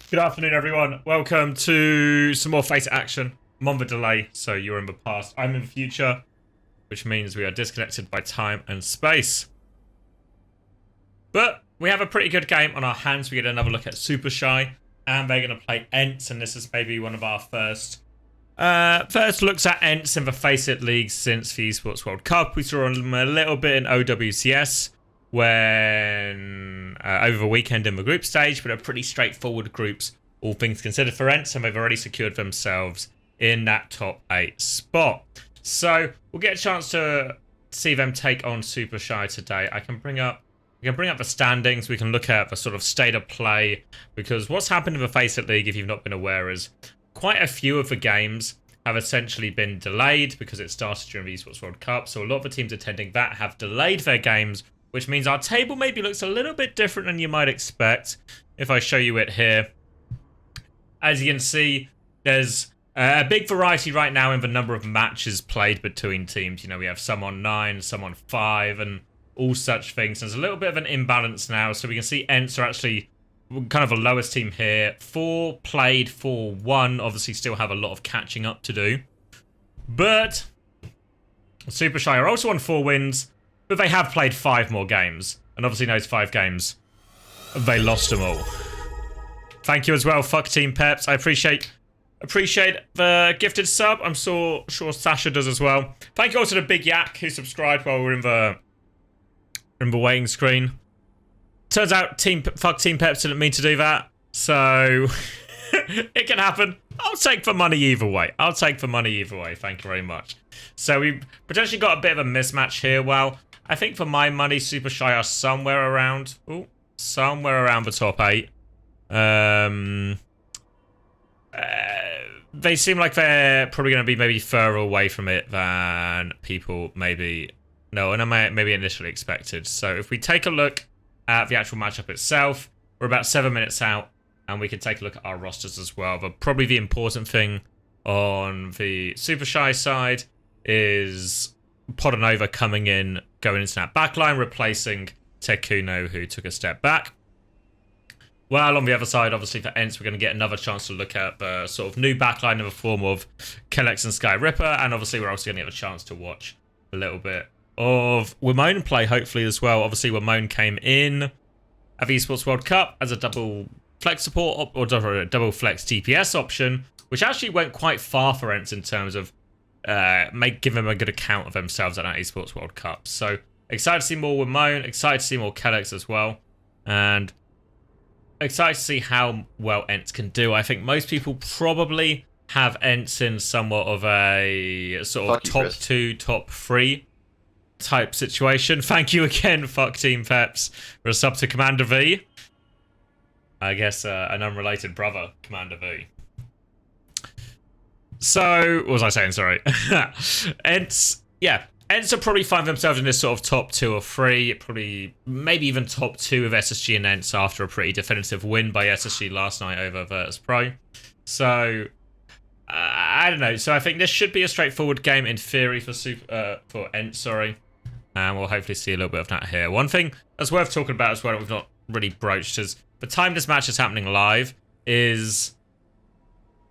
Good afternoon, everyone. Welcome to some more FACEIT action. I'm on the delay, so you're in the past. I'm in the future, which means we are disconnected by time and space. But we have a pretty good game on our hands. We get another look at Supershy, and they're going to play ENCE, and this is maybe one of our first looks at ENCE in the FACEIT League since the Esports World Cup. We saw them a little bit in OWCS when over the weekend in the group stage, but are pretty straightforward groups, all things considered, for ENCE, and they've already secured themselves in that top 8 spot. So we'll get a chance to see them take on Supershy today. We can bring up the standings. We can look at the sort of state of play, because what's happened in the FACEIT League, if you've not been aware, is quite a few of the games have essentially been delayed because it started during the Esports World Cup. So a lot of the teams attending that have delayed their games, which means our table maybe looks a little bit different than you might expect. If I show you it here, as you can see, there's a big variety right now in the number of matches played between teams. You know, we have some on 9, some on 5, and all such things. There's a little bit of an imbalance now, so we can see ENCE are actually kind of the lowest team here. 4 played, 4 won. Obviously still have a lot of catching up to do. But Supershy are also on 4 wins, but they have played 5 more games. And obviously in those 5 games, they lost them all. Thank you as well, Fuck Team Peps. I appreciate the gifted sub. I'm sure Sasha does as well. Thank you also to Big Yak, who subscribed while we're in the waiting screen. Turns out Fuck Team Peps didn't mean to do that, so it can happen. I'll take the money either way. Thank you very much. So we've potentially got a bit of a mismatch here. Well, I think for my money, Supershy are somewhere around the top 8. They seem like they're probably going to be maybe further away from it than people maybe initially expected. So if we take a look at the actual matchup itself, we're about 7 minutes out, and we can take a look at our rosters as well. But probably the important thing on the Supershy side is Podanova coming in, going into that backline, replacing Tekuno, who took a step back. Well, on the other side, obviously for ENCE, we're going to get another chance to look at the sort of new backline in the form of Kellex and Sky Ripper, and obviously we're also going to get a chance to watch a little bit of Wimone play, hopefully, as well. Obviously, Wimone came in at the Esports World Cup as a double flex support or double flex DPS option, which actually went quite far for ENCE in terms of give them a good account of themselves at that Esports World Cup. So excited to see more Wimone, excited to see more Kellex as well, and excited to see how well ENCE can do. I think most people probably have ENCE in somewhat of a sort of top 2, top 3 type situation. Thank you again, Fuck Team Peps, for a sub to Commander V. I guess an unrelated brother, Commander V. So, what was I saying? Sorry. ENCE will probably find themselves in this sort of top 2 or 3, probably maybe even top 2 of SSG and ENCE after a pretty definitive win by SSG last night over Virtus Pro. So, I don't know. So I think this should be a straightforward game in theory for ENCE, sorry. And we'll hopefully see a little bit of that here. One thing that's worth talking about as well that we've not really broached is the time this match is happening live is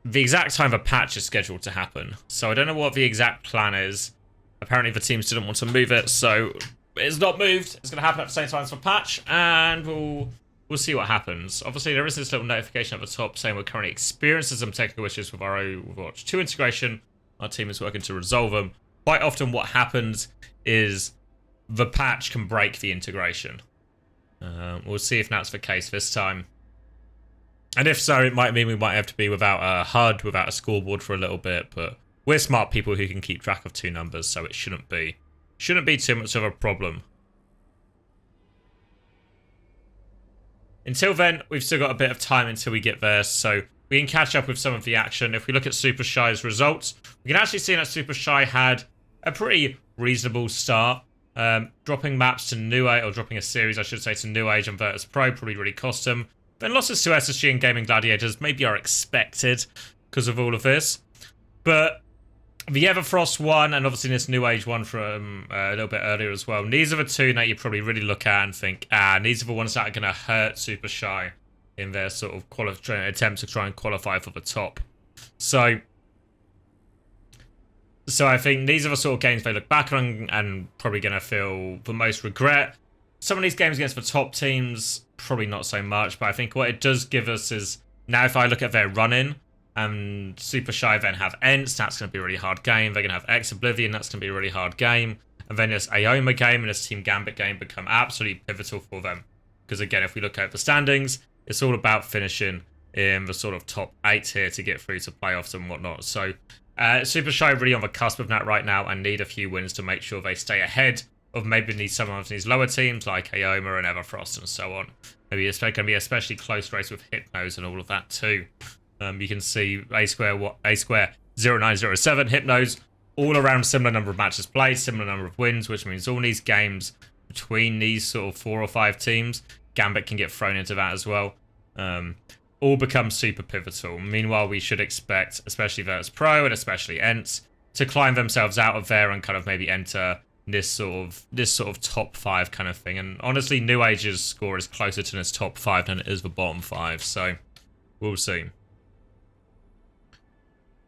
the exact time the patch is scheduled to happen. So I don't know what the exact plan is. Apparently the teams didn't want to move it, so it's not moved. It's going to happen at the same time as the patch, and we'll see what happens. Obviously, there is this little notification at the top saying we're currently experiencing some technical issues with our Overwatch 2 integration. Our team is working to resolve them. Quite often what happens is the patch can break the integration. We'll see if that's the case this time. And if so, it might mean we might have to be without a HUD, without a scoreboard for a little bit, but we're smart people who can keep track of 2 numbers, so it shouldn't be too much of a problem. Until then, we've still got a bit of time until we get there, so we can catch up with some of the action. If we look at Supershy's results, we can actually see that Supershy had a pretty reasonable start. Dropping maps to New Age, or dropping a series, I should say, to New Age and Virtus Pro probably really cost him. Then losses to SSG and Gaming Gladiators maybe are expected because of all of this. But the Everfrost one, and obviously this New Age one from a little bit earlier as well, these are the 2 that you probably really look at and think, these are the ones that are going to hurt Supershy in their sort of attempt to try and qualify for the top. So I think these are the sort of games they look back on and probably going to feel the most regret. Some of these games against the top teams, probably not so much, but I think what it does give us is, now if I look at their run-in, and Supershy then have ENCE, that's going to be a really hard game. They're going to have Oblivion, that's going to be a really hard game. And then this EMEA game and this Team Gambit game become absolutely pivotal for them. Because again, if we look at the standings, it's all about finishing in the sort of top 8 here to get through to playoffs and whatnot. So Supershy really on the cusp of that right now and need a few wins to make sure they stay ahead of maybe some of these lower teams like EMEA and Everfrost and so on. Maybe it's going to be a especially close race with Hypnos and all of that too. You can see A Square 0907, Hypnos, all around similar number of matches played, similar number of wins, which means all these games between these sort of 4 or 5 teams, Gambit can get thrown into that as well. All become super pivotal. Meanwhile, we should expect, especially Virtus Pro and especially ENCE, to climb themselves out of there and kind of maybe enter this sort of top 5 kind of thing. And honestly, New Age's score is closer to this top 5 than it is the bottom 5. So we'll see.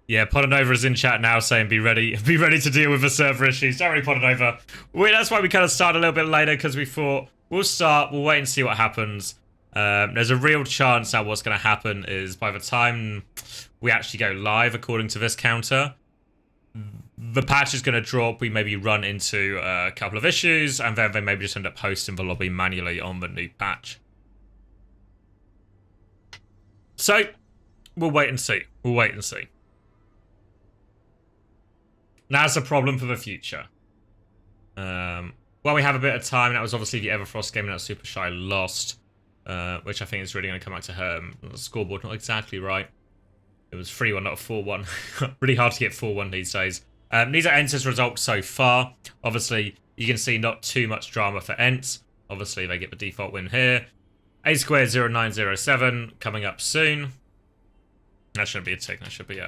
Yeah, Podanova is in chat now saying be ready to deal with the server issues. Don't worry, Podanova. That's why we kind of started a little bit later, because we thought we'll wait and see what happens. There's a real chance that what's going to happen is by the time we actually go live, according to this counter, the patch is going to drop. We maybe run into a couple of issues, and then they maybe just end up hosting the lobby manually on the new patch. So we'll wait and see. That's a problem for the future. Well, we have a bit of time. That was obviously the Everfrost game that Supershy lost, which I think is really going to come back to her. The scoreboard not exactly right. It was 3-1, not a 4-1. Really hard to get 4-1 these days. These are ENCE's results so far. Obviously, you can see not too much drama for ENCE. Obviously, they get the default win here. A Square 0907 coming up soon. That shouldn't be a tick. That should be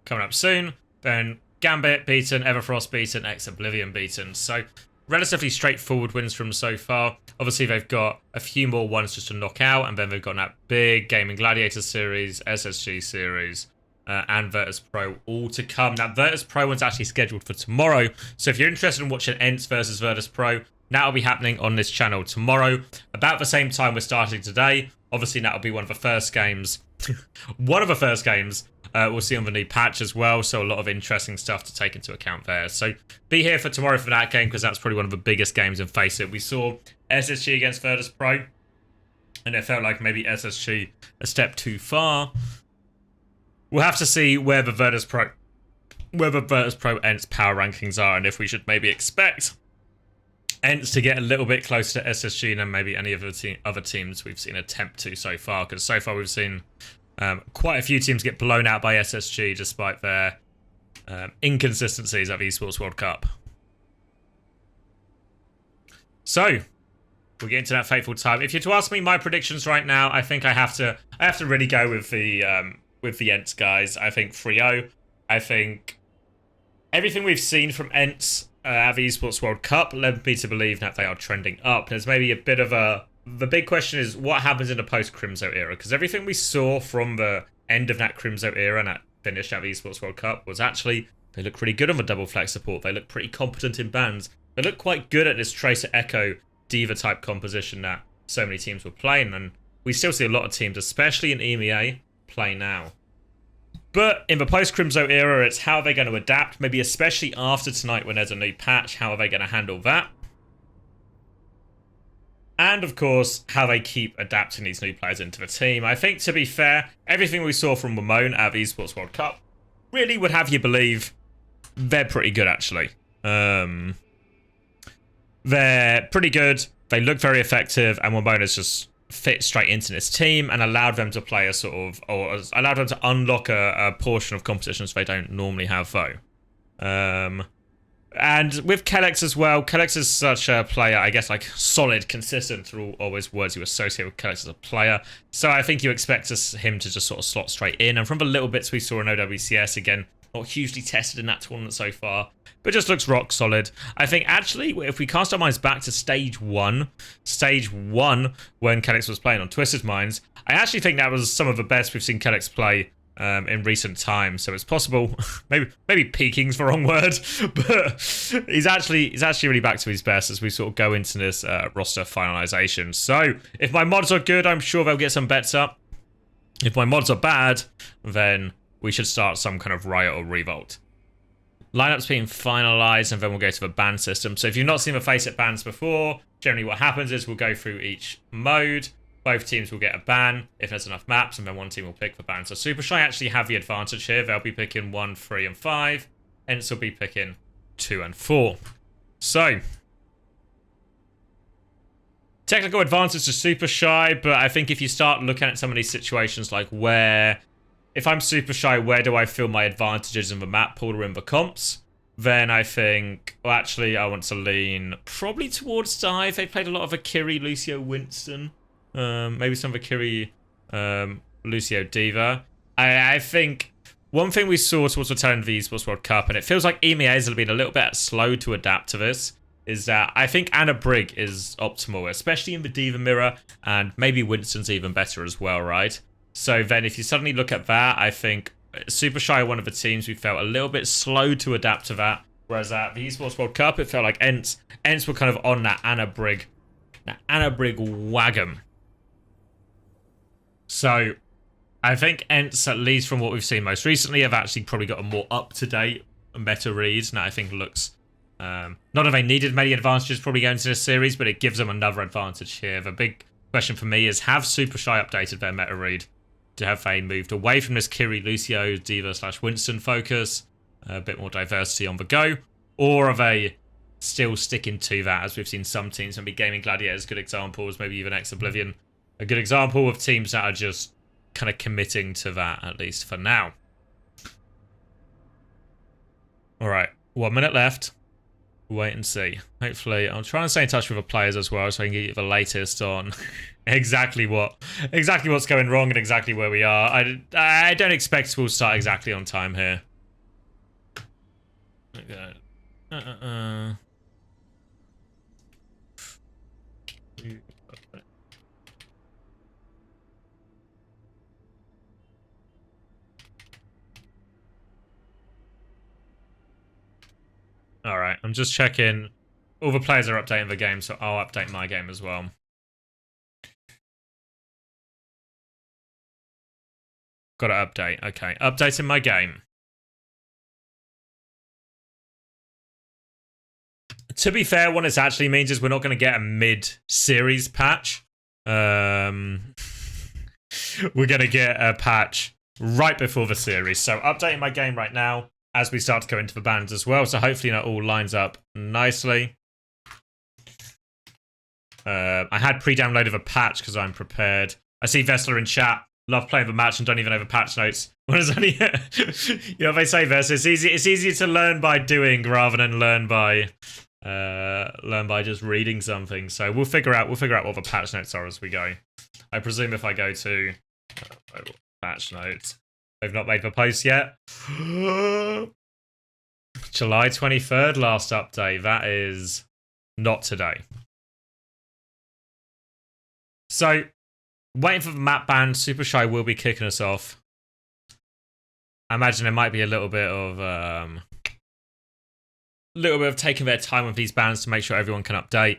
coming up soon. Then Gambit beaten, Everfrost beaten, Oblivion beaten. So relatively straightforward wins from so far. Obviously, they've got a few more ones just to knock out, and then they've got that big Gaming Gladiator series, SSG series, and Virtus Pro all to come. That Virtus Pro one's actually scheduled for tomorrow. So if you're interested in watching ENCE versus Virtus Pro, that'll be happening on this channel tomorrow. About the same time we're starting today. Obviously, that'll be one of the first games. One of the first games we'll see on the new patch as well, so a lot of interesting stuff to take into account there. So be here for tomorrow for that game, because that's probably one of the biggest games in FACEIT. We saw SSG against Virtus Pro, and it felt like maybe SSG a step too far. We'll have to see where the Virtus Pro ENCE power rankings are, and if we should maybe expect ENCE to get a little bit closer to SSG than maybe any of the other teams we've seen attempt to so far, because so far we've seen quite a few teams get blown out by SSG despite their inconsistencies at the Esports World Cup. So we'll get into that fateful time. If you're to ask me my predictions right now, I think I have to really go with the ENCE guys. I think 3-0. I think everything we've seen from ENCE at the Esports World Cup led me to believe that they are trending up. There's maybe a bit of the big question is what happens in the post-Crimzo era, because everything we saw from the end of that Crimzo era and that finished at the Esports World Cup was actually, they look pretty good on the double flex support. They look pretty competent in bans. They look quite good at this Tracer Echo Diva type composition that so many teams were playing, and we still see a lot of teams, especially in EMEA, play now. But in the post-Crimzo era, it's how are they going to adapt, maybe especially after tonight when there's a new patch, how are they going to handle that? And, of course, how they keep adapting these new players into the team. I think, to be fair, everything we saw from Ramon at the Esports World Cup really would have you believe they're pretty good, actually. They're pretty good. They look very effective. And Ramon has just fit straight into this team and allowed them to play a sort of... or allowed them to unlock a portion of competitions they don't normally have, though. And with Kellex as well, Kellex is such a player, I guess, like solid, consistent through always words you associate with Kellex as a player. So I think you expect him to just sort of slot straight in. And from the little bits we saw in OWCS, again, Not hugely tested in that tournament so far, but just looks rock solid. I think actually, if we cast our minds back to stage one when Kellex was playing on Twisted Minds, I actually think that was some of the best we've seen Kellex play in recent times. So it's possible, maybe peaking's the wrong word, but he's actually really back to his best as we sort of go into this roster finalization. So if my mods are good, I'm sure they'll get some bets up. If my mods are bad, then we should start some kind of riot or revolt. Lineup's being finalized, and then we'll go to the ban system. So if you've not seen the FACEIT bans before, generally what happens is we'll go through each mode. Both teams will get a ban if there's enough maps, and then one team will pick the ban. So Supershy actually have the advantage here. They'll be picking 1, 3, and 5. ENCE will be picking 2 and 4. So technical advantage to Supershy, but I think if you start looking at some of these situations, like if I'm Supershy, where do I feel my advantages in the map pool or in the comps? Then I think, well, actually, I want to lean probably towards Dive. They played a lot of Akiri, Lucio, Winston. Maybe some of Akiri, Lucio, Diva. I think one thing we saw towards the turn of the Esports World Cup, and it feels like EMEA has been a little bit slow to adapt to this, is that I think Anna Brig is optimal, especially in the Diva mirror, and maybe Winston's even better as well, right? So then if you suddenly look at that, I think Supershy are one of the teams we felt a little bit slow to adapt to that. Whereas at the Esports World Cup, it felt like ENCE were kind of on that Anna Brig wagon. So I think ENCE, at least from what we've seen most recently, have actually probably got a more up-to-date and better read. And I think looks, not that they needed many advantages probably going into this series, but it gives them another advantage here. The big question for me is, have Supershy updated their meta read? Have they moved away from this Kiri, Lucio, Diva / Winston focus? A bit more diversity on the go? Or are they still sticking to that, as we've seen some teams, maybe Gaming Gladiators, good examples, maybe even Oblivion, a good example of teams that are just kind of committing to that, at least for now. Alright, 1 minute left. Wait and see. Hopefully, I'll try and stay in touch with the players as well, so I can get you the latest on exactly what's going wrong and exactly where we are. I don't expect we'll start exactly on time here. Okay. Alright, I'm just checking. All the players are updating the game, so I'll update my game as well. Got to update. Okay, updating my game. To be fair, what this actually means is we're not going to get a mid-series patch. We're going to get a patch right before the series. So updating my game right now as we start to go into the bans as well. So hopefully that all lines up nicely. I had pre-downloaded a patch because I'm prepared. I see Vessler in chat. Love playing the match and don't even know the patch notes. What is only you know, they say Vessler, it's easier to learn by doing rather than learn by just reading something. So we'll figure out what the patch notes are as we go. I presume if I go to patch notes, they've not made the post yet. July 23rd, last update. That is not today. So, waiting for the map ban. Supershy will be kicking us off. I imagine there might be a little bit of taking their time with these bans to make sure everyone can update.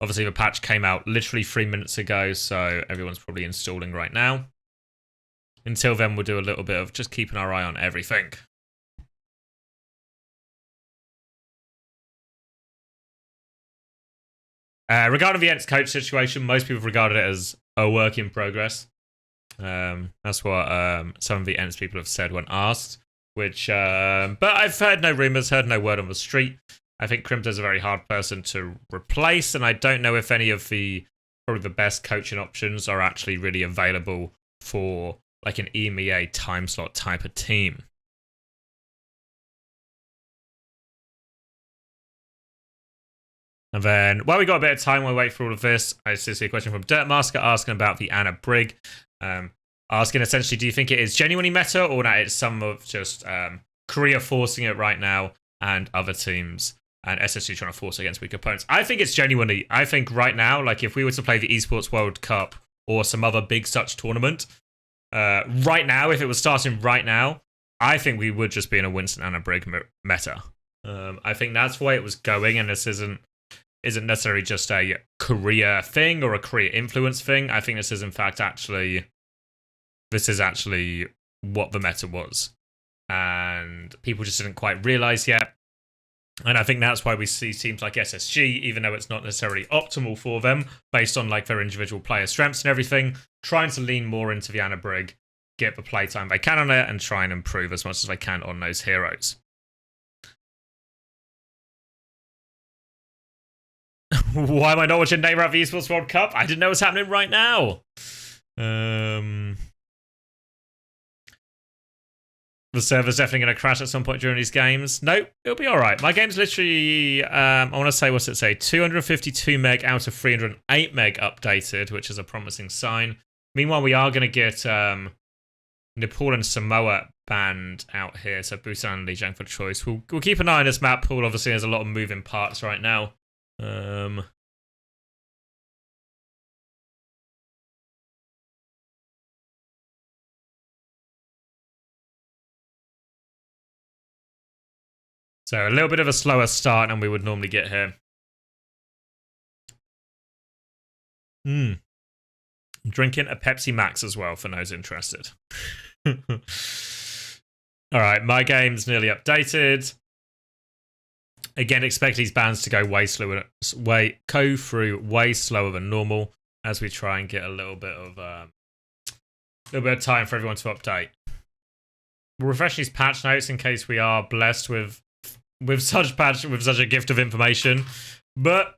Obviously, the patch came out literally 3 minutes ago, so everyone's probably installing right now. Until then, we'll do a little bit of just keeping our eye on everything. Regarding the ENCE coach situation, most people regarded it as a work in progress. That's what some of the ENCE people have said when asked. But I've heard no rumours, heard no word on the street. I think Crimta's a very hard person to replace, and I don't know if any of probably the best coaching options are actually really available for like an EMEA time slot type of team. And then, while we got a bit of time while we wait for all of this, I see a question from Dirtmasker asking about the Anna Brig. Asking essentially, do you think it is genuinely meta or that it's some of just Korea forcing it right now, and other teams, and SSG trying to force it against weak opponents. I think it's genuinely, I think right now, like if we were to play the Esports World Cup or some other big such tournament, right now, if it was starting right now, I think we would just be in a Winston and a Brig meta. I think that's the way it was going, and this isn't necessarily just a Korea thing or a Korea influence thing. I think this is in fact actually what the meta was, and people just didn't quite realize yet. And I think that's why we see teams like SSG, even though it's not necessarily optimal for them based on like their individual player strengths and everything, trying to lean more into the Anna Brig, get the playtime they can on it, and try and improve as much as they can on those heroes. Why am I not watching Neymar at the Esports World Cup? I didn't know it was happening right now. The server's definitely going to crash at some point during these games. Nope, it'll be all right. My game's literally, I want to say, what's it say? 252 meg out of 308 meg updated, which is a promising sign. Meanwhile, we are going to get Nepal and Samoa banned out here, so Bhutan and Lijiang for choice. We'll keep an eye on this map pool. Obviously, there's a lot of moving parts right now. So a little bit of a slower start than we would normally get here. I'm drinking a Pepsi Max as well for those interested. Alright, my game's nearly updated. Again, expect these bans to go way slower, go through way slower than normal as we try and get a little bit of time for everyone to update. We'll refresh these patch notes in case we are blessed with such a gift of information, but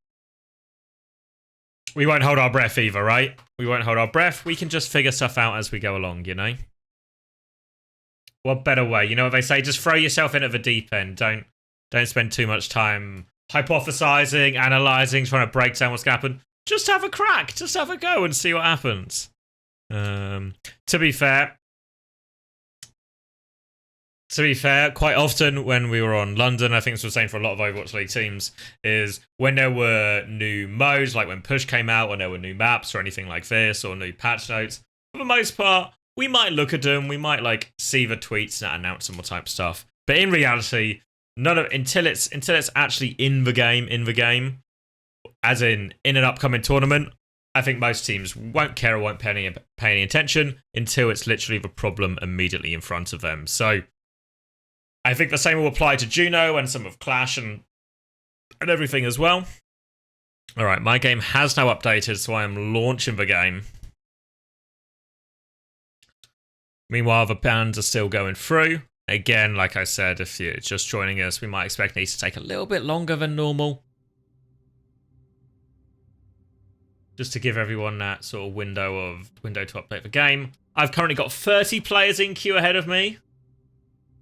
we won't hold our breath either, right? We won't hold our breath. We can just figure stuff out as we go along, you know? What better way? You know what they say? Just throw yourself into the deep end. Don't spend too much time hypothesizing, analyzing, trying to break down what's going to happen. Just have a crack. Just have a go and see what happens. To be fair, quite often when we were on London, I think this was the same for a lot of Overwatch League teams, is when there were new modes, like when Push came out, when there were new maps or anything like this, or new patch notes, for the most part, we might look at them, we might like see the tweets and announce them or type stuff. But in reality, until it's actually in the game, as in an upcoming tournament, I think most teams won't care or won't pay any attention until it's literally the problem immediately in front of them. So I think the same will apply to Juno and some of Clash and everything as well. Alright, my game has now updated, so I am launching the game. Meanwhile, the bans are still going through. Again, like I said, if you're just joining us, we might expect these to take a little bit longer than normal. Just to give everyone that sort of window to update the game. I've currently got 30 players in queue ahead of me.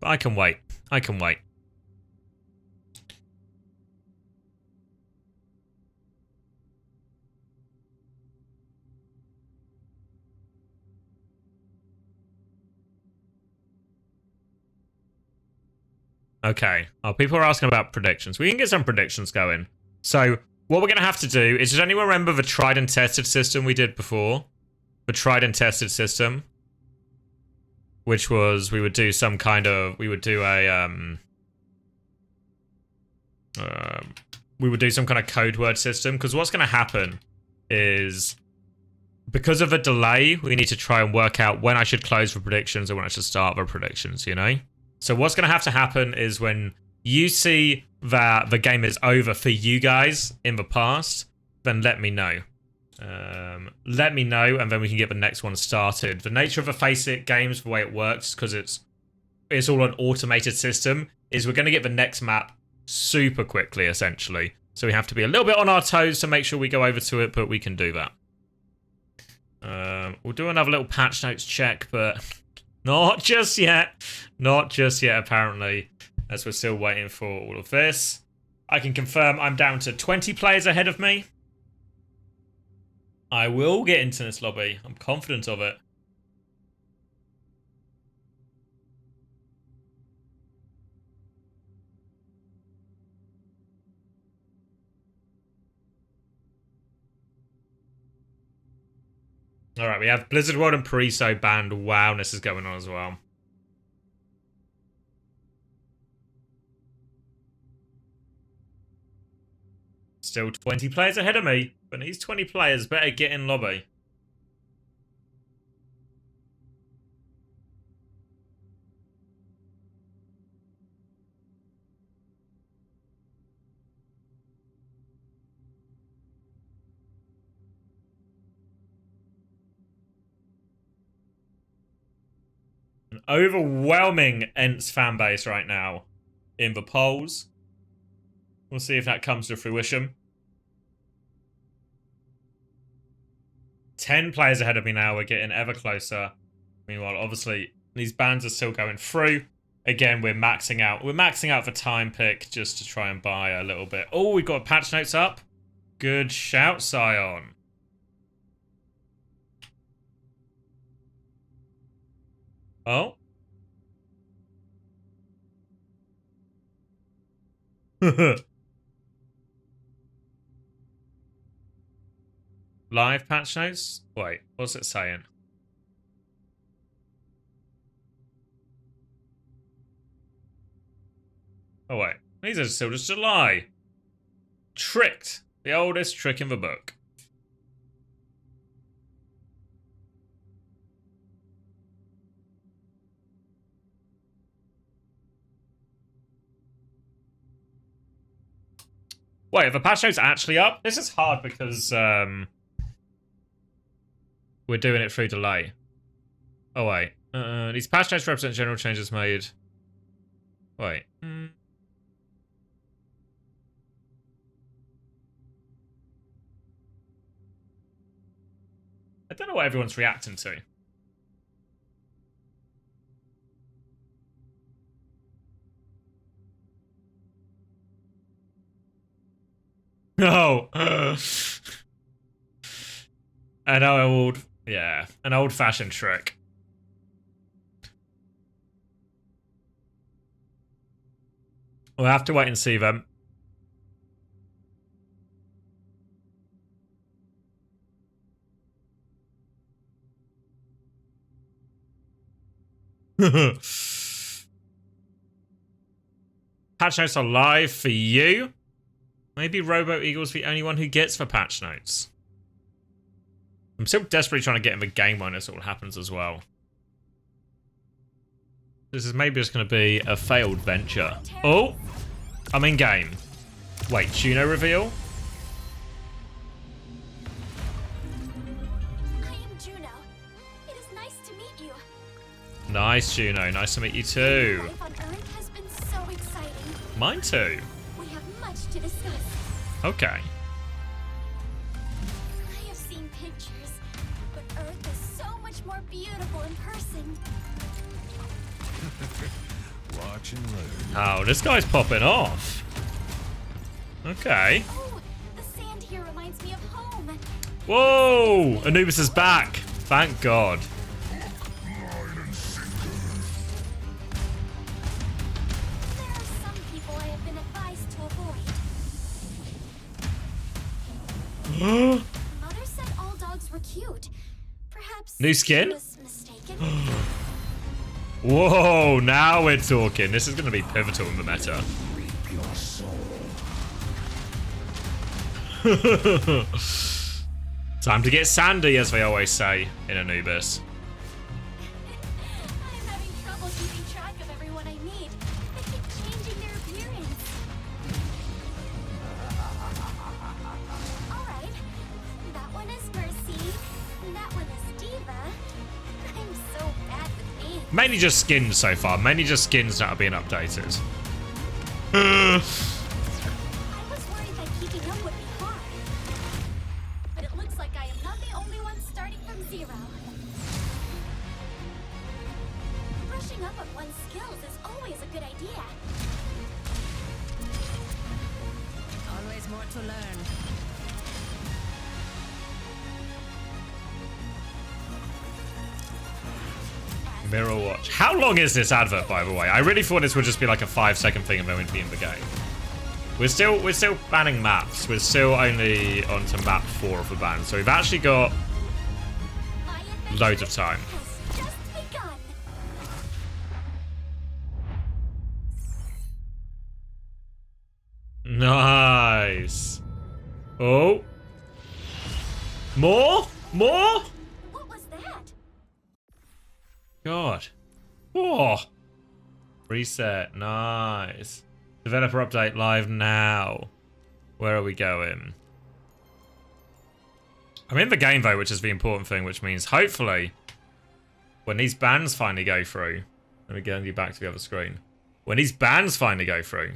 But I can wait. I can wait. Okay. Oh, people are asking about predictions. We can get some predictions going. So, what we're going to have to do is, does anyone remember the tried and tested system we did before? The tried and tested system? Which was, we would do some kind of, we would do some kind of code word system. Because what's going to happen is, because of a delay, we need to try and work out when I should close for predictions and when I should start the predictions, you know? So what's going to have to happen is when you see that the game is over for you guys in the past, then let me know. Let me know, and then we can get the next one started. The nature of the FACEIT games, the way it works, because it's all an automated system, is we're going to get the next map super quickly, essentially. So we have to be a little bit on our toes to make sure we go over to it, but we can do that. We'll do another little patch notes check, but not just yet. Not just yet, apparently, as we're still waiting for all of this. I can confirm I'm down to 20 players ahead of me. I will get into this lobby. I'm confident of it. Alright, we have Blizzard World and Paraiso banned. Wowness is going on as well. Still 20 players ahead of me, but these 20 players better get in lobby. An overwhelming ENCE fan base right now in the polls. We'll see if that comes to fruition. 10 players ahead of me now. We're getting ever closer. Meanwhile, obviously, these bans are still going through. Again, we're maxing out. We're maxing out for time pick just to try and buy a little bit. Oh, we've got patch notes up. Good shout, Sion. Oh. Live patch notes? Wait, what's it saying? Oh wait, these are still just July. Tricked. The oldest trick in the book. Wait, are the patch notes actually up? This is hard because we're doing it through delay. Oh wait, these patch notes represent general changes made. Wait. I don't know what everyone's reacting to. Oh. An old-fashioned trick. We'll have to wait and see them. Patch notes are live for you. Maybe Robo Eagle's the only one who gets the patch notes. I'm still desperately trying to get in the game when this all happens as well. This is maybe just going to be a failed venture. Oh! I'm in game. Wait, Juno reveal? I am Juno. It is nice to meet you. Nice, Juno. Nice to meet you too. Life on Earth has been so exciting. Mine too. We have much to discuss. Okay. I have seen pictures, but Earth is so much more beautiful in person. Watch and learn. Oh, this guy's popping off. Okay. Oh, the sand here reminds me of home. Whoa! Anubis is back. Thank God. There are some people I have been advised to avoid. Mother said all dogs were cute. Perhaps New skin? she was mistaken. Whoa, now we're talking. This is going to be pivotal in the meta. Time to get sandy, as they always say in Anubis. I'm having trouble keeping track of everyone I meet. They keep changing their appearance. Alright. That one is Mercy. And that one is Diva. I'm so bad with names. Mainly just skins so far. Mainly just skins that are being updated. I was worried that keeping up would be hard. But it looks like I am not the only one starting from zero. Brushing up on one's skills is always a good idea. Always more to learn. Mirror watch. How long is this advert, by the way? I really thought this would just be like a 5-second thing and then we'd be in the game. We're still banning maps. We're still only onto map 4 of the ban. So we've actually got loads of time. Has just begun. Nice. Oh. More? More? What was that? God. Oh. Reset. Nice. Developer update live now. Where are we going? I'm in the game though, which is the important thing, which means hopefully when these bans finally go through, let me get you back to the other screen. When these bans finally go through,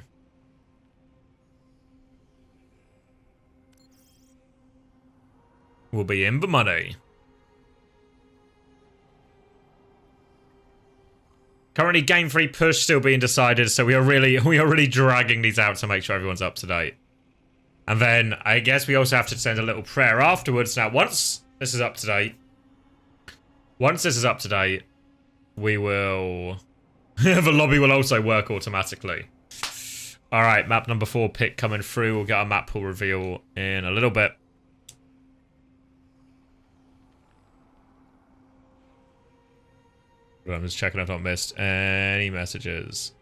we'll be in the money. Currently, Game 3 push still being decided, so we are really dragging these out to make sure everyone's up to date. And then I guess we also have to send a little prayer afterwards. Now, once this is up to date, we will the lobby will also work automatically. All right, map number 4 pick coming through. We'll get our map pool reveal in a little bit. I'm just checking I've not missed any messages.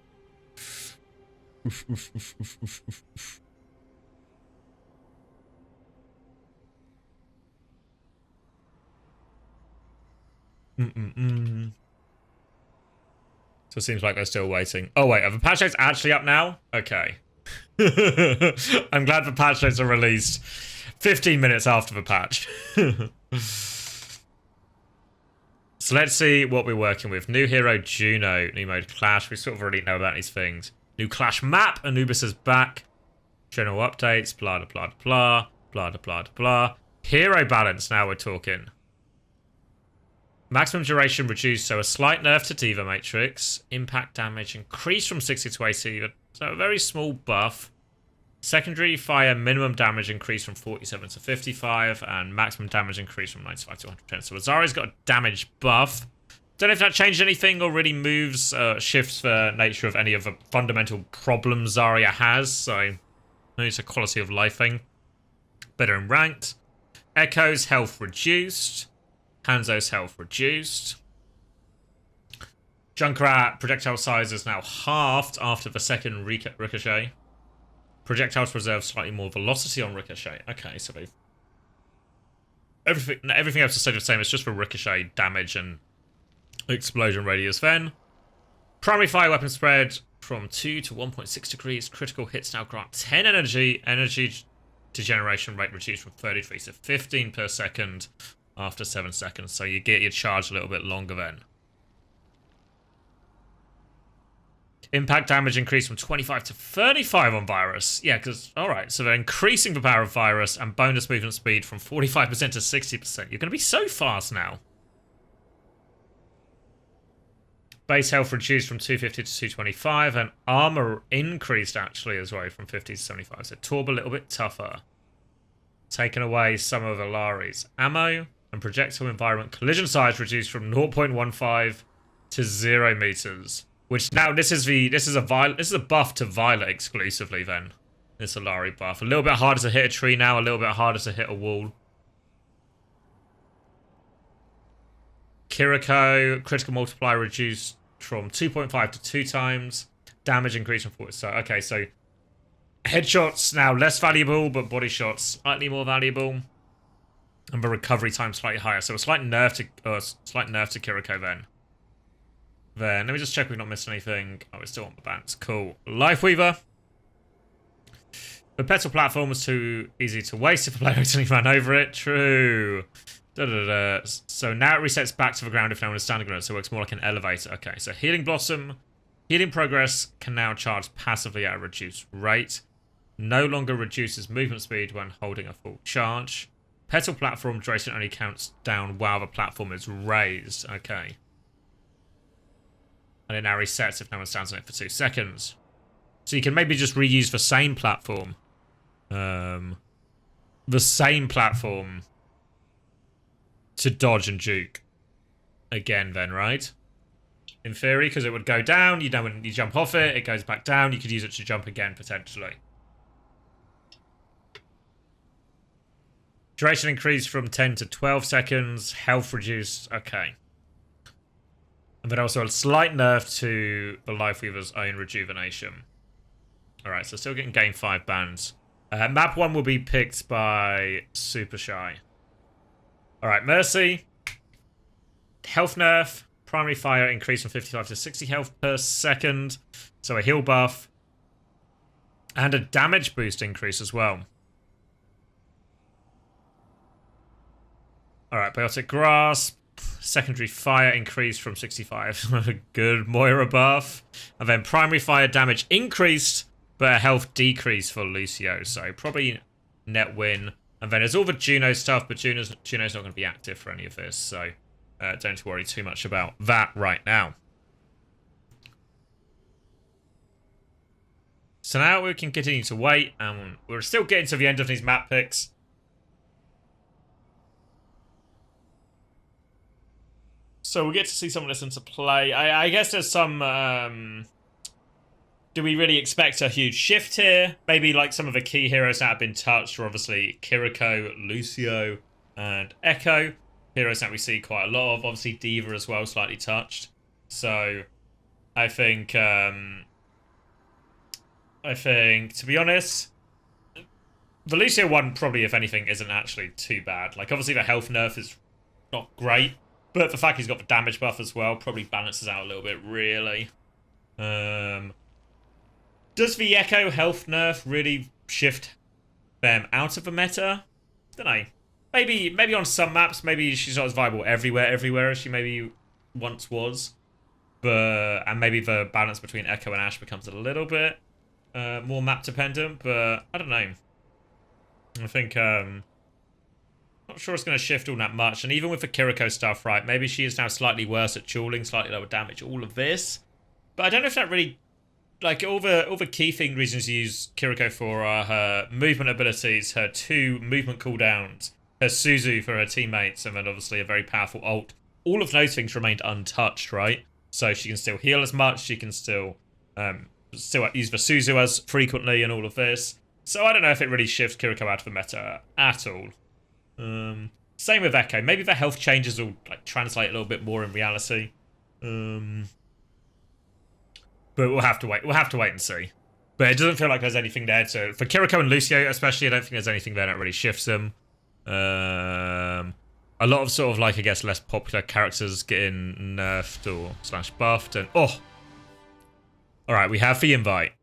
So it seems like they're still waiting. Oh wait, are the patch notes actually up now? Okay. I'm glad the patch notes are released 15 minutes after the patch. So let's see what we're working with. New hero Juno, new mode Clash. We sort of already know about these things. New Clash map, Anubis is back. General updates, blah, blah, blah, blah, blah, blah, blah. Hero balance, now we're talking. Maximum duration reduced, so a slight nerf to Diva Matrix. Impact damage increased from 60 to 80, so a very small buff. Secondary fire minimum damage increased from 47 to 55, and maximum damage increased from 95 to 110. So Azari's got a damage buff. Don't know if that changed anything or really moves, shifts the nature of any of the fundamental problems Zarya has. So it's a quality of life thing. Better in ranked. Echo's health reduced. Hanzo's health reduced. Junkrat projectile size is now halved after the second ricochet. Projectiles preserve slightly more velocity on ricochet. Okay, so they've... Everything else is stayed the same. It's just for ricochet damage and explosion radius then. Primary fire weapon spread from 2 to 1.6 degrees. Critical hits now grant 10 energy. Energy degeneration rate reduced from 33 to 15 per second after 7 seconds. So you get your charge a little bit longer then. Impact damage increased from 25 to 35 on Virus. Yeah, because, alright, so they're increasing the power of Virus and bonus movement speed from 45% to 60%. You're going to be so fast now. Base health reduced from 250 to 225, and armor increased actually as well from 50 to 75. So Torb a little bit tougher. Taking away some of Alari's ammo, and projectile environment collision size reduced from 0.15 to 0 meters. Which now this is a buff to Violet exclusively then. This Alari buff. A little bit harder to hit a tree now, a little bit harder to hit a wall. Kiriko, critical multiplier reduced from 2.5 to 2 times. Damage increased from 40. So okay, so headshots now less valuable, but body shots slightly more valuable. And the recovery time slightly higher. So a slight nerf to Kiriko then. Then, let me just check we've not missed anything. Oh, we're still on the bans. Cool. Lifeweaver. The petal platform was too easy to waste if the player accidentally ran over it. True. So now it resets back to the ground if no one is standing on it, so it works more like an elevator. Okay, so Healing Blossom. Healing Progress can now charge passively at a reduced rate. No longer reduces movement speed when holding a full charge. Petal platform duration only counts down while the platform is raised. Okay. And it now resets if no one stands on it for 2 seconds. So you can maybe just reuse the same platform. To dodge and juke. Again then, right? In theory, because it would go down, you know when you jump off it, it goes back down, you could use it to jump again, potentially. Duration increased from 10 to 12 seconds. Health reduced. Okay. And then also a slight nerf to the Life Weaver's own rejuvenation. Alright, so still getting game 5 bans. Map 1 will be picked by Supershy. Alright, Mercy. Health nerf. Primary fire increased from 55 to 60 health per second. So a heal buff. And a damage boost increase as well. Alright, Biotic Grasp. Secondary fire increased from 65. Good Moira buff. And then primary fire damage increased, but a health decrease for Lucio. So probably net win. And then there's all the Juno stuff, but Juno's not going to be active for any of this. So don't worry too much about that right now. So now we can continue to wait. And we're still getting to the end of these map picks. So we'll get to see some of this into play. I guess there's some... do we really expect a huge shift here? Maybe like some of the key heroes that have been touched are obviously Kiriko, Lucio, and Echo. Heroes that we see quite a lot of. Obviously Diva as well, slightly touched. So I think, to be honest, the Lucio one probably, if anything, isn't actually too bad. Like, obviously the health nerf is not great. But the fact he's got the damage buff as well probably balances out a little bit, really. Does the Echo health nerf really shift them out of the meta? Don't know. Maybe on some maps, maybe she's not as viable everywhere as she maybe once was. And maybe the balance between Echo and Ashe becomes a little bit more map dependent, but I don't know. I think... not sure it's going to shift all that much. And even with the Kiriko stuff, right, maybe she is now slightly worse at dueling, slightly lower damage, all of this. But I don't know if that really... Like, all the key reasons you use Kiriko for are her movement abilities, her 2 movement cooldowns, her Suzu for her teammates, and then obviously a very powerful ult. All of those things remained untouched, right? So she can still heal as much, she can still use the Suzu as frequently and all of this. So I don't know if it really shifts Kiriko out of the meta at all. Same with Echo. Maybe the health changes will like translate a little bit more in reality. But we'll have to wait. We'll have to wait and see. But it doesn't feel like there's anything there to... For Kiriko and Lucio especially, I don't think there's anything there that really shifts them. A lot of sort of like, I guess, less popular characters getting nerfed or / buffed. And oh! Alright, we have the invite.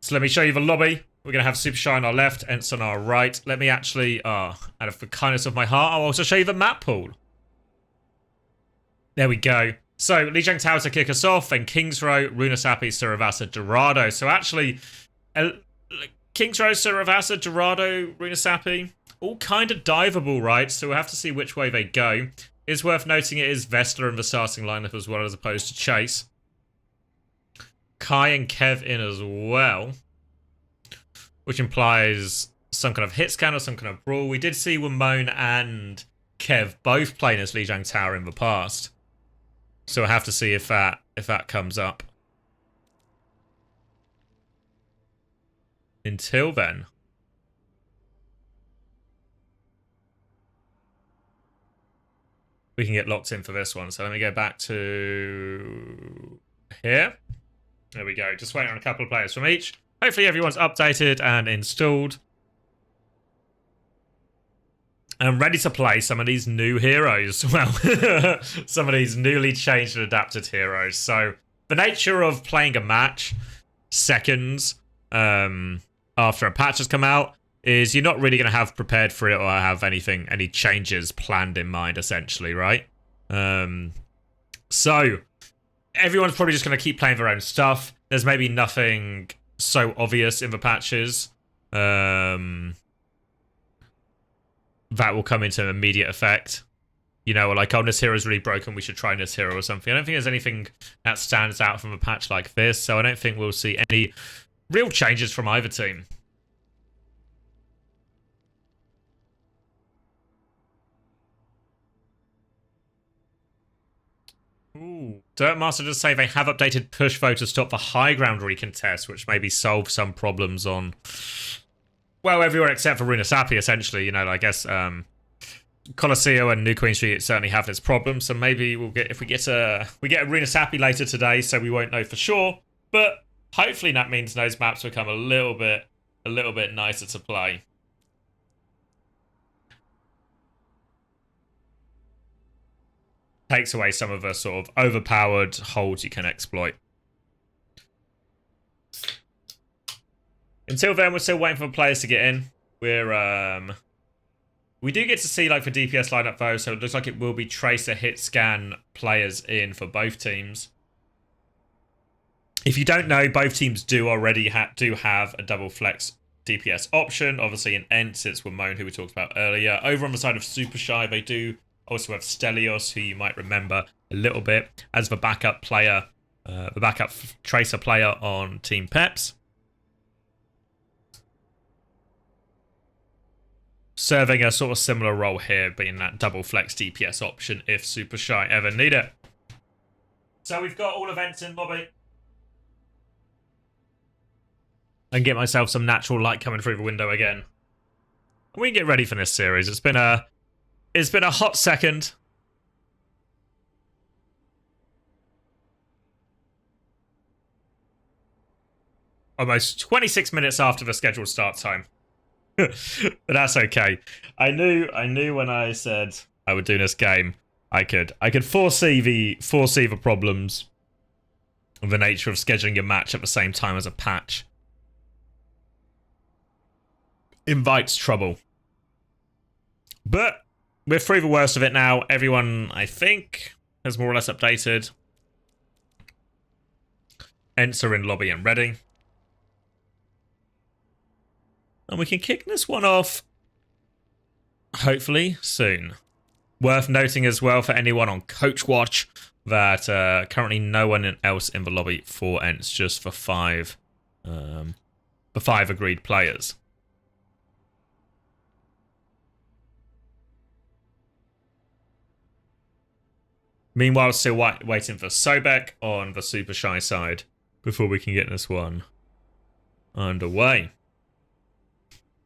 So let me show you the lobby. We're going to have Supershy on our left, ENCE on our right. Let me actually, out of the kindness of my heart, I'll also show you the map pool. There we go. So, Lijiang Tower to kick us off, then King's Row, Runasapi, Suravasa, Dorado. So actually, King's Row, Suravasa, Dorado, Runasapi, all kind of diveable, right? So we'll have to see which way they go. It's worth noting it is Vestler in the starting lineup as well, as opposed to Chase. Kai and Kev in as well. Which implies some kind of hit scan or some kind of brawl. We did see Wimone and Kev both playing as Lijiang Tower in the past. So we'll have to see if that comes up. Until then. We can get locked in for this one. So let me go back to here. There we go. Just waiting on a couple of players from each. Hopefully everyone's updated and installed. And ready to play some of these new heroes. Well, some of these newly changed and adapted heroes. So, the nature of playing a match seconds after a patch has come out is you're not really going to have prepared for it or have any changes planned in mind, essentially, right? So, everyone's probably just going to keep playing their own stuff. There's maybe nothing so obvious in the patches that will come into immediate effect. You know, like, oh, this hero's really broken, we should try this hero or something. I don't think there's anything that stands out from a patch like this, so I don't think we'll see any real changes from either team. Ooh. Dirtmaster does say they have updated push vote to stop the high ground recontest, which maybe solve some problems on well, everywhere except for Runasapi, essentially. You know, I guess Colosseo and New Queen Street certainly have this problem. So maybe we'll get if we get a Runasapi later today, so we won't know for sure. But hopefully that means those maps become a little bit nicer to play. Takes away some of the sort of overpowered holds you can exploit. Until then, we're still waiting for players to get in. We do get to see like the DPS lineup though, so it looks like it will be Tracer, Hit Scan players in for both teams. If you don't know, both teams do already have a double flex DPS option. Obviously in ENCE, it's Ramon, who we talked about earlier. Over on the side of Supershy, they do also have Stelios, who you might remember a little bit as the backup player, the backup Tracer player on Team Peps. Serving a sort of similar role here, being that double flex DPS option if Supershy ever need it. So we've got all events in lobby. And get myself some natural light coming through the window again. We can get ready for this series. It's been a hot second. Almost 26 minutes after the scheduled start time. But that's okay. I knew when I said I would do this game, I could foresee the problems of the nature of scheduling a match at the same time as a patch. Invites trouble. But we're through the worst of it now. Everyone, I think, has more or less updated. ENCE are in lobby and ready. And we can kick this one off, hopefully, soon. Worth noting as well for anyone on Coach Watch that currently no one else in the lobby for ENCE, just for five agreed players. Meanwhile, still waiting for Sobek on the Supershy side before we can get this one underway.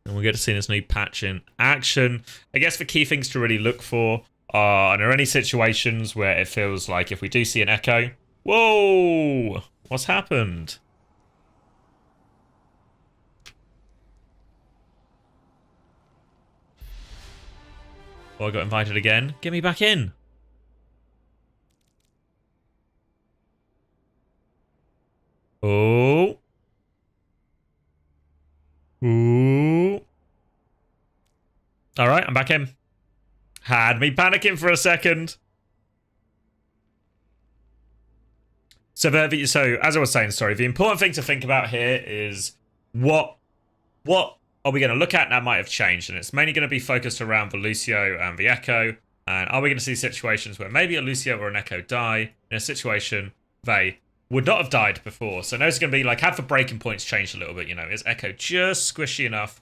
And we'll get to see this new patch in action. I guess the key things to really look for are there any situations where it feels like if we do see an echo... Whoa! What's happened? Oh, I got invited again. Get me back in. Oh. Ooh. Alright, I'm back in. Had me panicking for a second. So as I was saying, sorry, the important thing to think about here is what are we going to look at? That might have changed, and it's mainly going to be focused around the Lucio and the Echo. And are we going to see situations where maybe a Lucio or an Echo die in a situation they would not have died before? So those are going to be like, have the breaking points changed a little bit, you know? Is Echo just squishy enough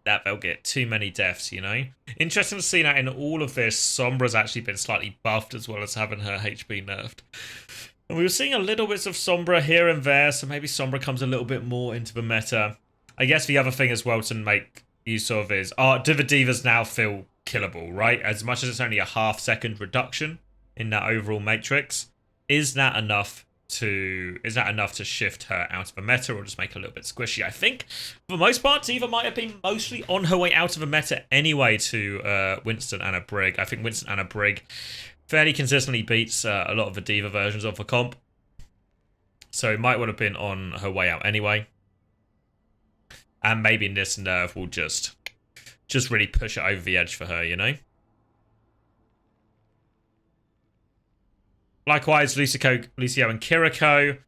that they'll get too many deaths, you know? Interesting to see that in all of this, Sombra's actually been slightly buffed as well as having her HP nerfed. And we were seeing a little bits of Sombra here and there, so maybe Sombra comes a little bit more into the meta. I guess the other thing as well to make use of is, do the Divas now feel killable, right? As much as it's only a half-second reduction in that overall matrix, is that enough to shift her out of the meta or just make her a little bit squishy? I think for the most part, Diva might have been mostly on her way out of the meta anyway to Winston and a Brig. I think Winston and a Brig fairly consistently beats a lot of the Diva versions of the comp. So it might would have been on her way out anyway. And maybe this nerf will just really push it over the edge for her, you know? Likewise, Lucio and Kiriko.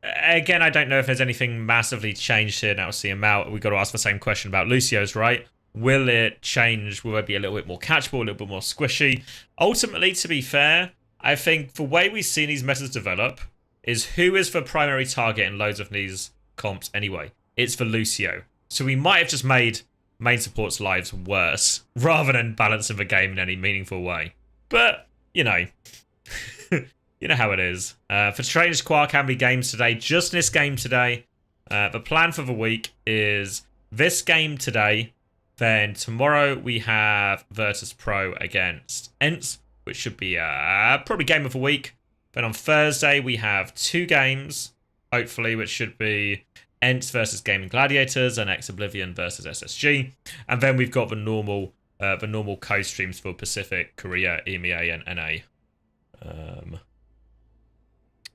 Again, I don't know if there's anything massively changed here. Now, see him out. We've got to ask the same question about Lucio's, right? Will it change? Will it be a little bit more catchable, a little bit more squishy? Ultimately, to be fair, I think the way we've seen these metas develop is who is the primary target in loads of these comps anyway? It's for Lucio. So we might have just made main support's lives worse rather than balancing the game in any meaningful way. But, you know, you know how it is. For Strange Quark, how many games today? Just this game today. The plan for the week is this game today. Then tomorrow we have Virtus Pro against ENCE, which should be probably game of the week. Then on Thursday we have 2 games, hopefully, which should be ENCE versus Gaming Gladiators and Ex Oblivion versus SSG. And then we've got the normal co-streams for Pacific, Korea, EMEA, and NA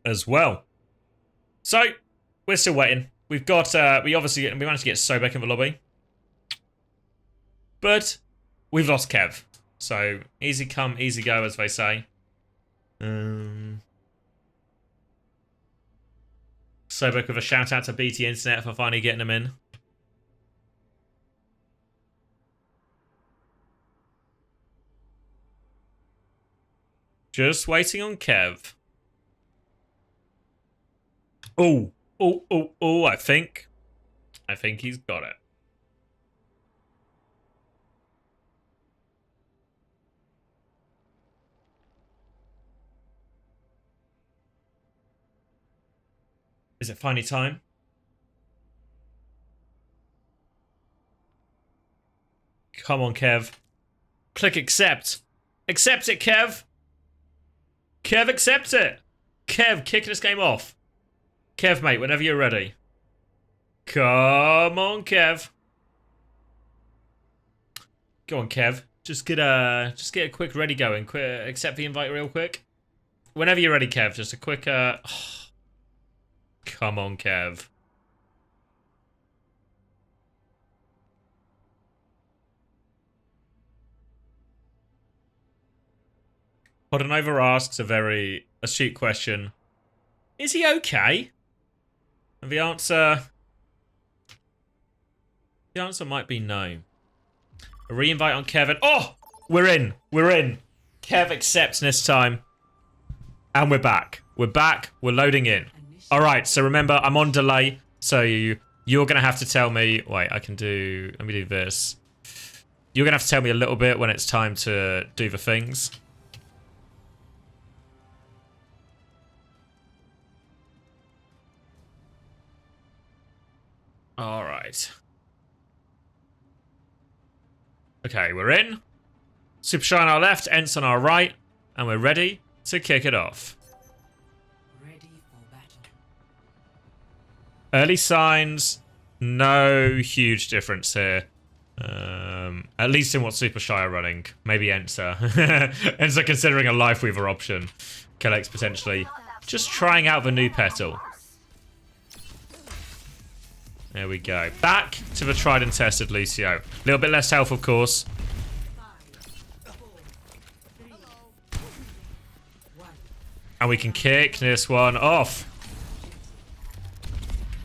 as well. So we're still waiting. We've got we managed to get Sobek in the lobby, but we've lost Kev. So easy come, easy go, as they say. Sobek with a shout out to BT Internet for finally getting him in. Just waiting on Kev. Oh, I think he's got it. Is it finally time? Come on, Kev. Click accept. Accept it, Kev. Kev, accept it. Kev, kick this game off. Kev, mate, whenever you're ready. Come on, Kev. Go on, Kev. Just get a quick ready going. Quick, accept the invite real quick. Whenever you're ready, Kev. Just a quick Come on, Kev. Podanova asks a very astute question. Is he okay? And the answer might be no. A re-invite on Kevin. Oh! We're in. We're in. Kev accepts this time. And we're back. We're back. We're loading in. Alright, so remember, I'm on delay. So you're going to have to tell me... Wait, let me do this. You're going to have to tell me a little bit when it's time to do the things. Alright. Okay, we're in. Supershy on our left, ENCE on our right, and we're ready to kick it off. Ready for battle. Early signs, no huge difference here. At least in what Supershy are running. Maybe ENCE. ENCE are considering a Lifeweaver option. Kellex potentially just trying out the new petal. There we go. Back to the tried and tested Lucio. A little bit less health, of course. And we can kick this one off.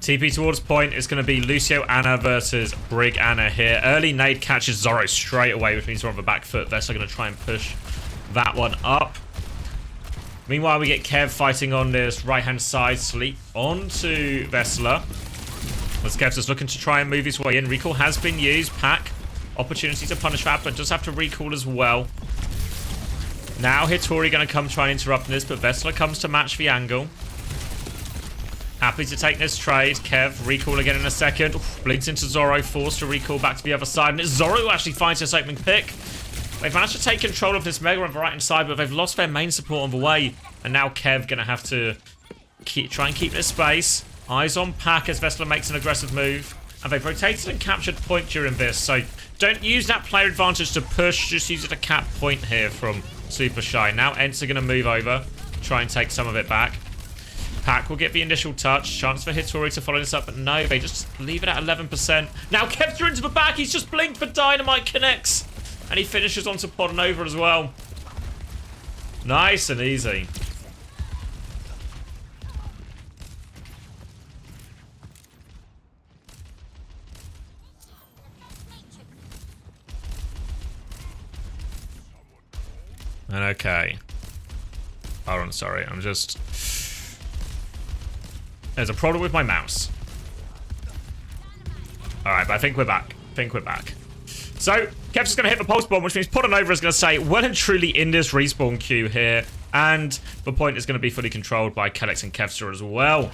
TP towards point is going to be Lucio Anna versus Brig Anna here. Early nade catches Zoro straight away, which means we're on the back foot. Vessler going to try and push that one up. Meanwhile, we get Kev fighting on this right-hand side. Sleep onto Vessler. As Kev's just looking to try and move his way in. Recall has been used. Pack. Opportunity to punish that, but does have to recall as well. Now Hitori going to come try and interrupt this, but Vessler comes to match the angle. Happy to take this trade. Kev, recall again in a second. Oof, blinks into Zoro, forced to recall back to the other side. And it's Zoro who actually finds this opening pick. They've managed to take control of this Mega on the right-hand side, but they've lost their main support on the way. And now Kev going to have to try and keep this space. Eyes on Pack as Vessler makes an aggressive move. And they've rotated and captured point during this. So don't use that player advantage to push. Just use it to cap point here from Supershy. Now ENCE are going to move over. Try and take some of it back. Pack will get the initial touch. Chance for Hitori to follow this up. But no, they just leave it at 11%. Now Kev through into the back. He's just blinked, but Dynamite connects. And he finishes onto Podanova as well. Nice and easy. And okay. Hold on, sorry. I'm just... There's a problem with my mouse. Alright, but I think we're back. So, Kev's just going to hit the pulse bomb, which means Podanova is going to stay well and truly in this respawn queue here. And the point is going to be fully controlled by Kellex and Kevster as well.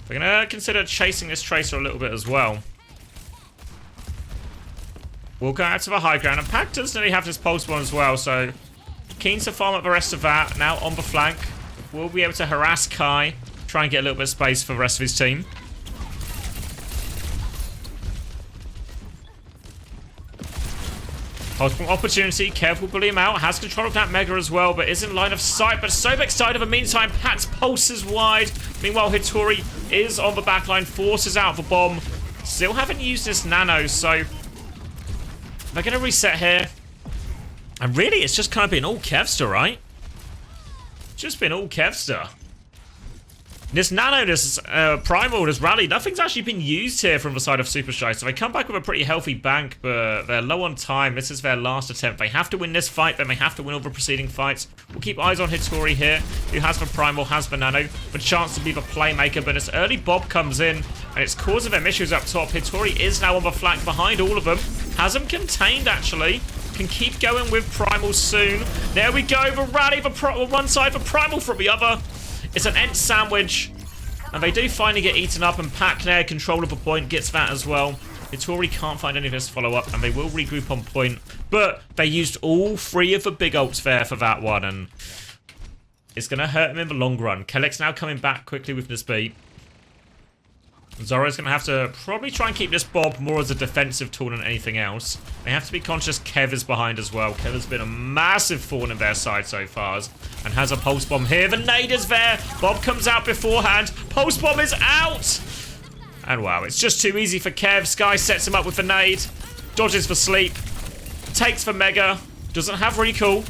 We're going to consider chasing this Tracer a little bit as well. We'll go out to the high ground. And Pac does nearly have this pulse bomb as well, so keen to farm up the rest of that. Now on the flank. We'll be able to harass Kai. Try and get a little bit of space for the rest of his team. Pulse bomb opportunity. Kev will bully him out. Has control of that Mega as well, but is in line of sight. But Sobek's side of the meantime. Pac's pulse is wide. Meanwhile, Hitori is on the backline. Forces out the bomb. Still haven't used this nano, so they're going to reset here. And really, it's just kind of been all Kevster, right? Just been all Kevster. This nano, this primal, this rally, nothing's actually been used here from the side of Supershy. So they come back with a pretty healthy bank, but they're low on time. This is their last attempt. They have to win this fight, then they have to win all the preceding fights. We'll keep eyes on Hitori here, who has the primal, has the nano, the chance to be the playmaker. But this early Bob comes in, and it's causing them issues up top. Hitori is now on the flank behind all of them. Has them contained, actually. Can keep going with primal soon. There we go, the rally, one side, the primal from the other. It's an ENCE sandwich, and they do finally get eaten up, and Pac there, control of a point, gets that as well. Hitori can't find any of his follow-up, and they will regroup on point, but they used all 3 of the big ults there for that one, and it's going to hurt him in the long run. Kelleck's now coming back quickly with this beat. Zoro's going to have to probably try and keep this Bob more as a defensive tool than anything else. They have to be conscious Kev is behind as well. Kev has been a massive thorn in their side so far and has a pulse bomb here. The nade is there. Bob comes out beforehand. Pulse bomb is out. And wow, it's just too easy for Kev. Sky sets him up with the nade. Dodges for sleep. Takes for Mega. Doesn't have recall.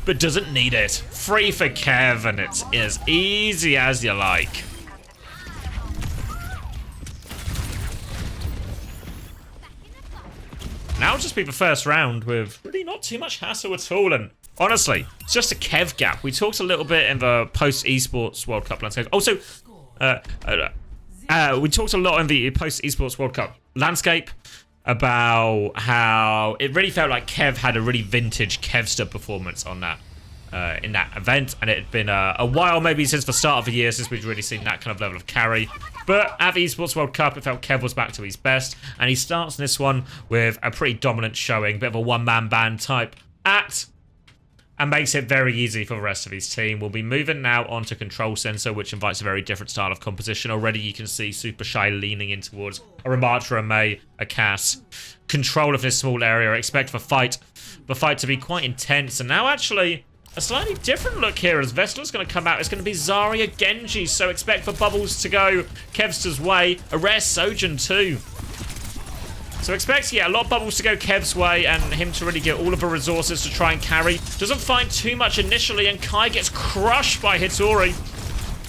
But doesn't need it. Free for Kev, and it's as easy as you like. Now it'll just be the first round with really not too much hassle at all. And honestly, it's just a Kev gap. We talked a little bit in the post-esports World Cup landscape. Also, we talked a lot in the post-esports World Cup landscape about how it really felt like Kev had a really vintage Kevster performance on that in that event, and it had been a while, maybe since the start of the year, since we'd really seen that kind of level of carry. But at the Esports World Cup, it felt Kev was back to his best, and he starts this one with a pretty dominant showing, bit of a one-man band type act, and makes it very easy for the rest of his team. We'll be moving now onto Control Center, which invites a very different style of composition. Already you can see Supershy leaning in towards a Ramatra, a May, a Cass. Control of this small area. I expect the fight to be quite intense, and now actually a slightly different look here as Vestler's going to come out. It's going to be Zarya Genji, so expect the bubbles to go Kevster's way. A rare Sojourn too. So expect, yeah, a lot of bubbles to go Kev's way and him to really get all of the resources to try and carry. Doesn't find too much initially, and Kai gets crushed by Hitori.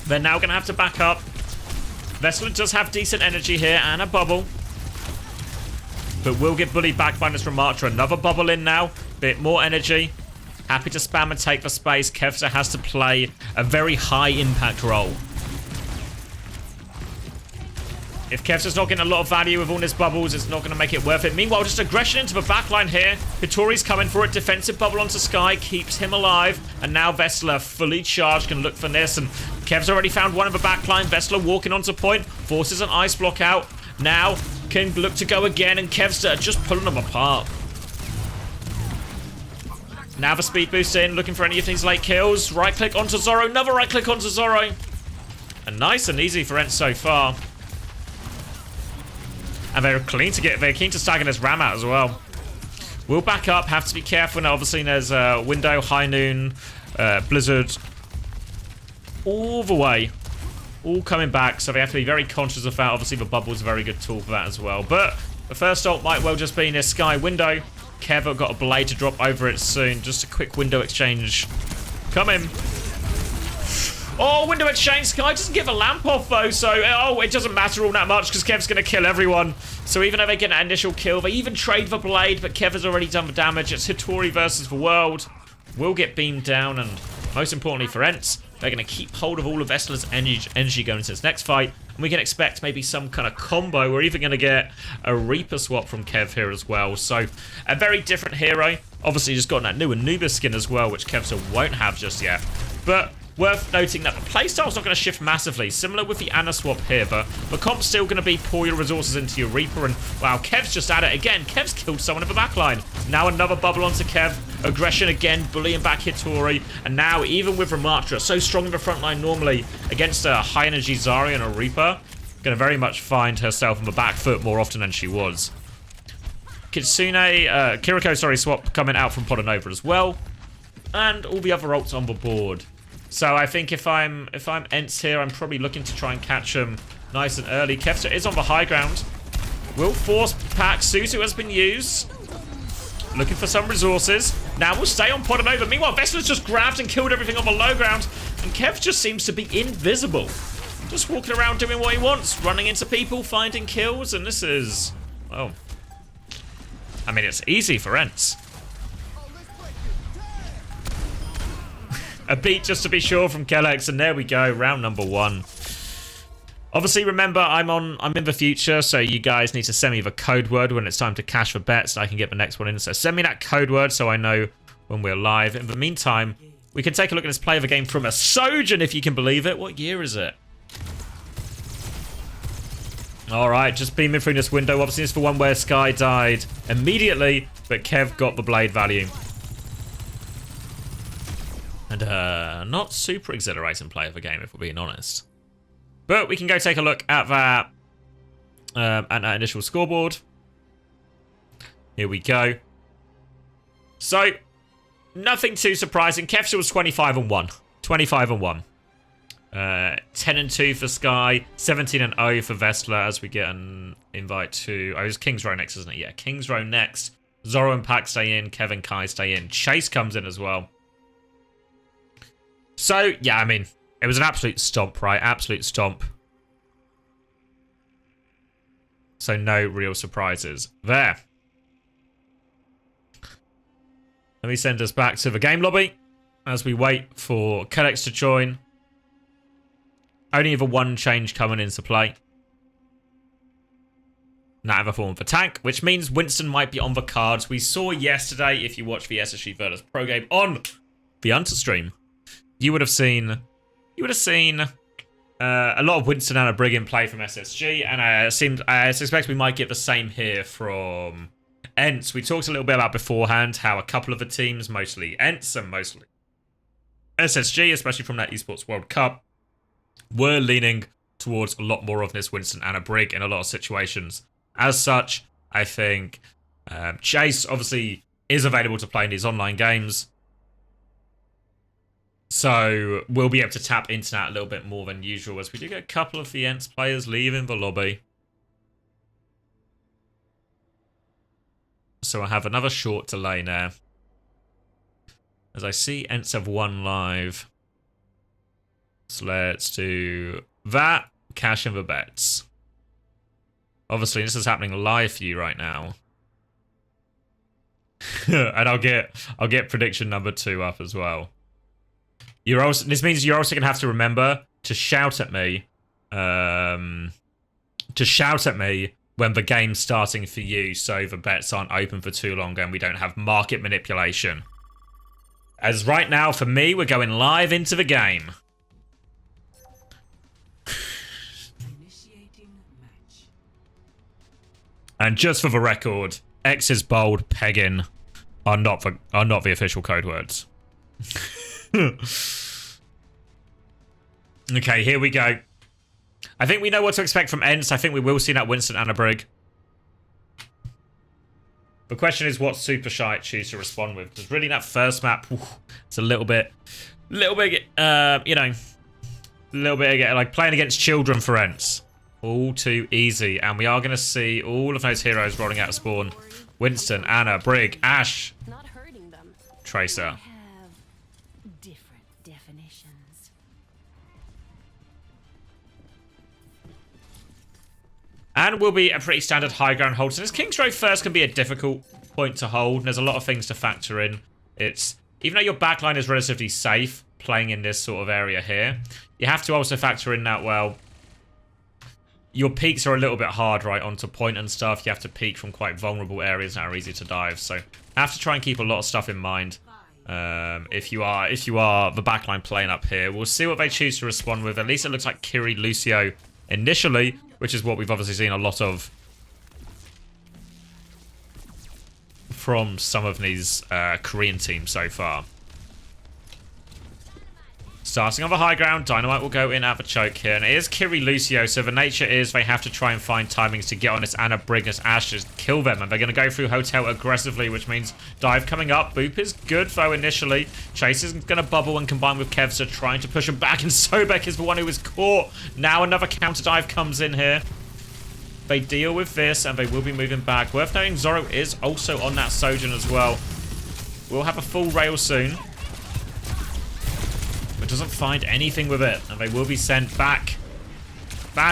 They're now going to have to back up. Vestler does have decent energy here and a bubble, but will get bullied back by this Ramatra. Another bubble in now. Bit more energy. Happy to spam and take the space. Kevster has to play a very high impact role. If Kevster's not getting a lot of value with all his bubbles, it's not going to make it worth it. Meanwhile, just aggression into the backline here. Hitori's coming for it. Defensive bubble onto Sky. Keeps him alive. And now Vestler, fully charged, can look for this. And Kev's already found one of the backline. Vestler walking onto point. Forces an ice block out. Now can look to go again. And Kevster just pulling them apart. Now the speed boost in, looking for any of these late kills. Right click onto Zoro, another right click onto Zoro. And nice and easy for ENCE so far. And they're keen to stagger this Ram out as well. We'll back up, have to be careful now. Obviously there's Window, High Noon, Blizzard. All the way. All coming back, so they have to be very conscious of that. Obviously the bubble's a very good tool for that as well. But the first ult might well just be in this Sky Window. Kev got a blade to drop over it soon. Just a quick window exchange. Come in. Oh, window exchange. Sky doesn't give a lamp off, though. So, it doesn't matter all that much because Kev's going to kill everyone. So even though they get an initial kill, they even trade the blade. But Kev has already done the damage. It's Hitori versus the world. Will get beamed down. And most importantly for ENCE, they're going to keep hold of all of Vestler's energy going into this next fight. And we can expect maybe some kind of combo. We're even going to get a Reaper swap from Kev here as well. So a very different hero. Obviously just got that new Anubis skin as well, which Kevster won't have just yet. But Worth noting that the playstyle's not going to shift massively, similar with the Ana swap here, but the comp's still going to be pour your resources into your Reaper, and wow, Kev's just at it again. Kev's killed someone in the backline. Now another bubble onto Kev. Aggression again, bullying back Hitori, and now even with Ramatra, so strong in the front line normally, against a high-energy Zarya and a Reaper, going to very much find herself on the back foot more often than she was. Kiriko, swap coming out from Podanova as well, and all the other ults on the board. So I think if I'm ENCE here, I'm probably looking to try and catch him nice and early. Kevster is on the high ground. Will force pack. Suzu has been used. Looking for some resources. Now we'll stay on Podanova. Meanwhile, Vessela's just grabbed and killed everything on the low ground. And Kev just seems to be invisible. Just walking around doing what he wants. Running into people, finding kills. And this is... well... I mean, it's easy for ENCE. A beat just to be sure from Kellex, and there we go, round number 1. Obviously, remember, I'm in the future, so you guys need to send me the code word when it's time to cash for bets, and I can get the next one in. So send me that code word so I know when we're live. In the meantime, we can take a look at this play of a game from a Sojourn, if you can believe it. What year is it? All right, just beaming through this window. Obviously, it's the one where Sky died immediately, but Kev got the blade value. And not super exhilarating play of the game, if we're being honest. But we can go take a look at that initial scoreboard. Here we go. So, nothing too surprising. Kevster was 25-1. 25-1. 10-2 for Sky. 17-0 for Vestler as we get an invite to... oh, it's King's Row next, isn't it? Yeah, King's Row next. Zoro and Pac stay in. Kevin Kai stay in. Chase comes in as well. So, yeah, I mean, it was an absolute stomp, right? Absolute stomp. So, no real surprises there. Let me send us back to the game lobby as we wait for Kellex to join. Only the one change coming into play. Now have a form for tank, which means Winston might be on the cards. We saw yesterday, if you watched the SSG Virtus Pro game on the Hunter stream, you would have seen a lot of Winston and a Brig in play from SSG, and I suspect we might get the same here from ENCE. We talked a little bit about beforehand how a couple of the teams, mostly ENCE and mostly SSG, especially from that Esports World Cup, were leaning towards a lot more of this Winston and a Brig in a lot of situations. As such, I think Chase obviously is available to play in these online games. So we'll be able to tap into that a little bit more than usual, as we do get a couple of the ENCE players leaving the lobby. So I have another short delay now, as I see ENCE have one live. So let's do that. Cash in the bets. Obviously, this is happening live for you right now. And I'll get prediction number 2 up as well. This means you're also gonna have to remember to shout at me. To shout at me when the game's starting for you, so the bets aren't open for too long and we don't have market manipulation. As right now, for me, we're going live into the game. And just for the record, X's bold, pegging are not the official code words. Okay, here we go. I think we know what to expect from ENCE. I think we will see that Winston and a Brig. The question is what Supershy choose to respond with. Because really that first map, it's a little bit, you know, a little bit like playing against children for ENCE. All too easy. And we are going to see all of those heroes rolling out of spawn. Winston, Ana, Brig, Ashe, Not hurting them. Tracer. Have different definitions. And will be a pretty standard high ground hold. So this King's Row first can be a difficult point to hold. And there's a lot of things to factor in. Even though your backline is relatively safe playing in this sort of area here, you have to also factor in that, well, your peaks are a little bit hard, right, onto point and stuff. You have to peek from quite vulnerable areas that are easy to dive. So I have to try and keep a lot of stuff in mind. If you are the backline playing up here. We'll see what they choose to respond with. At least it looks like Kiri Lucio initially, which is what we've obviously seen a lot of from some of these Korean teams so far. Starting on the high ground, Dynamite will go in at the choke here. And it is Kiri Lucio, so the nature is they have to try and find timings to get on this Anna Brignas Ash to kill them. And they're going to go through Hotel aggressively, which means dive coming up. Boop is good, though, initially. Chase is going to bubble and combine with Kevster, trying to push him back. And Sobek is the one who was caught. Now another counter dive comes in here. They deal with this, and they will be moving back. Worth noting, Zorro is also on that Sojourn as well. We'll have a full rail soon. But doesn't find anything with it. And they will be sent back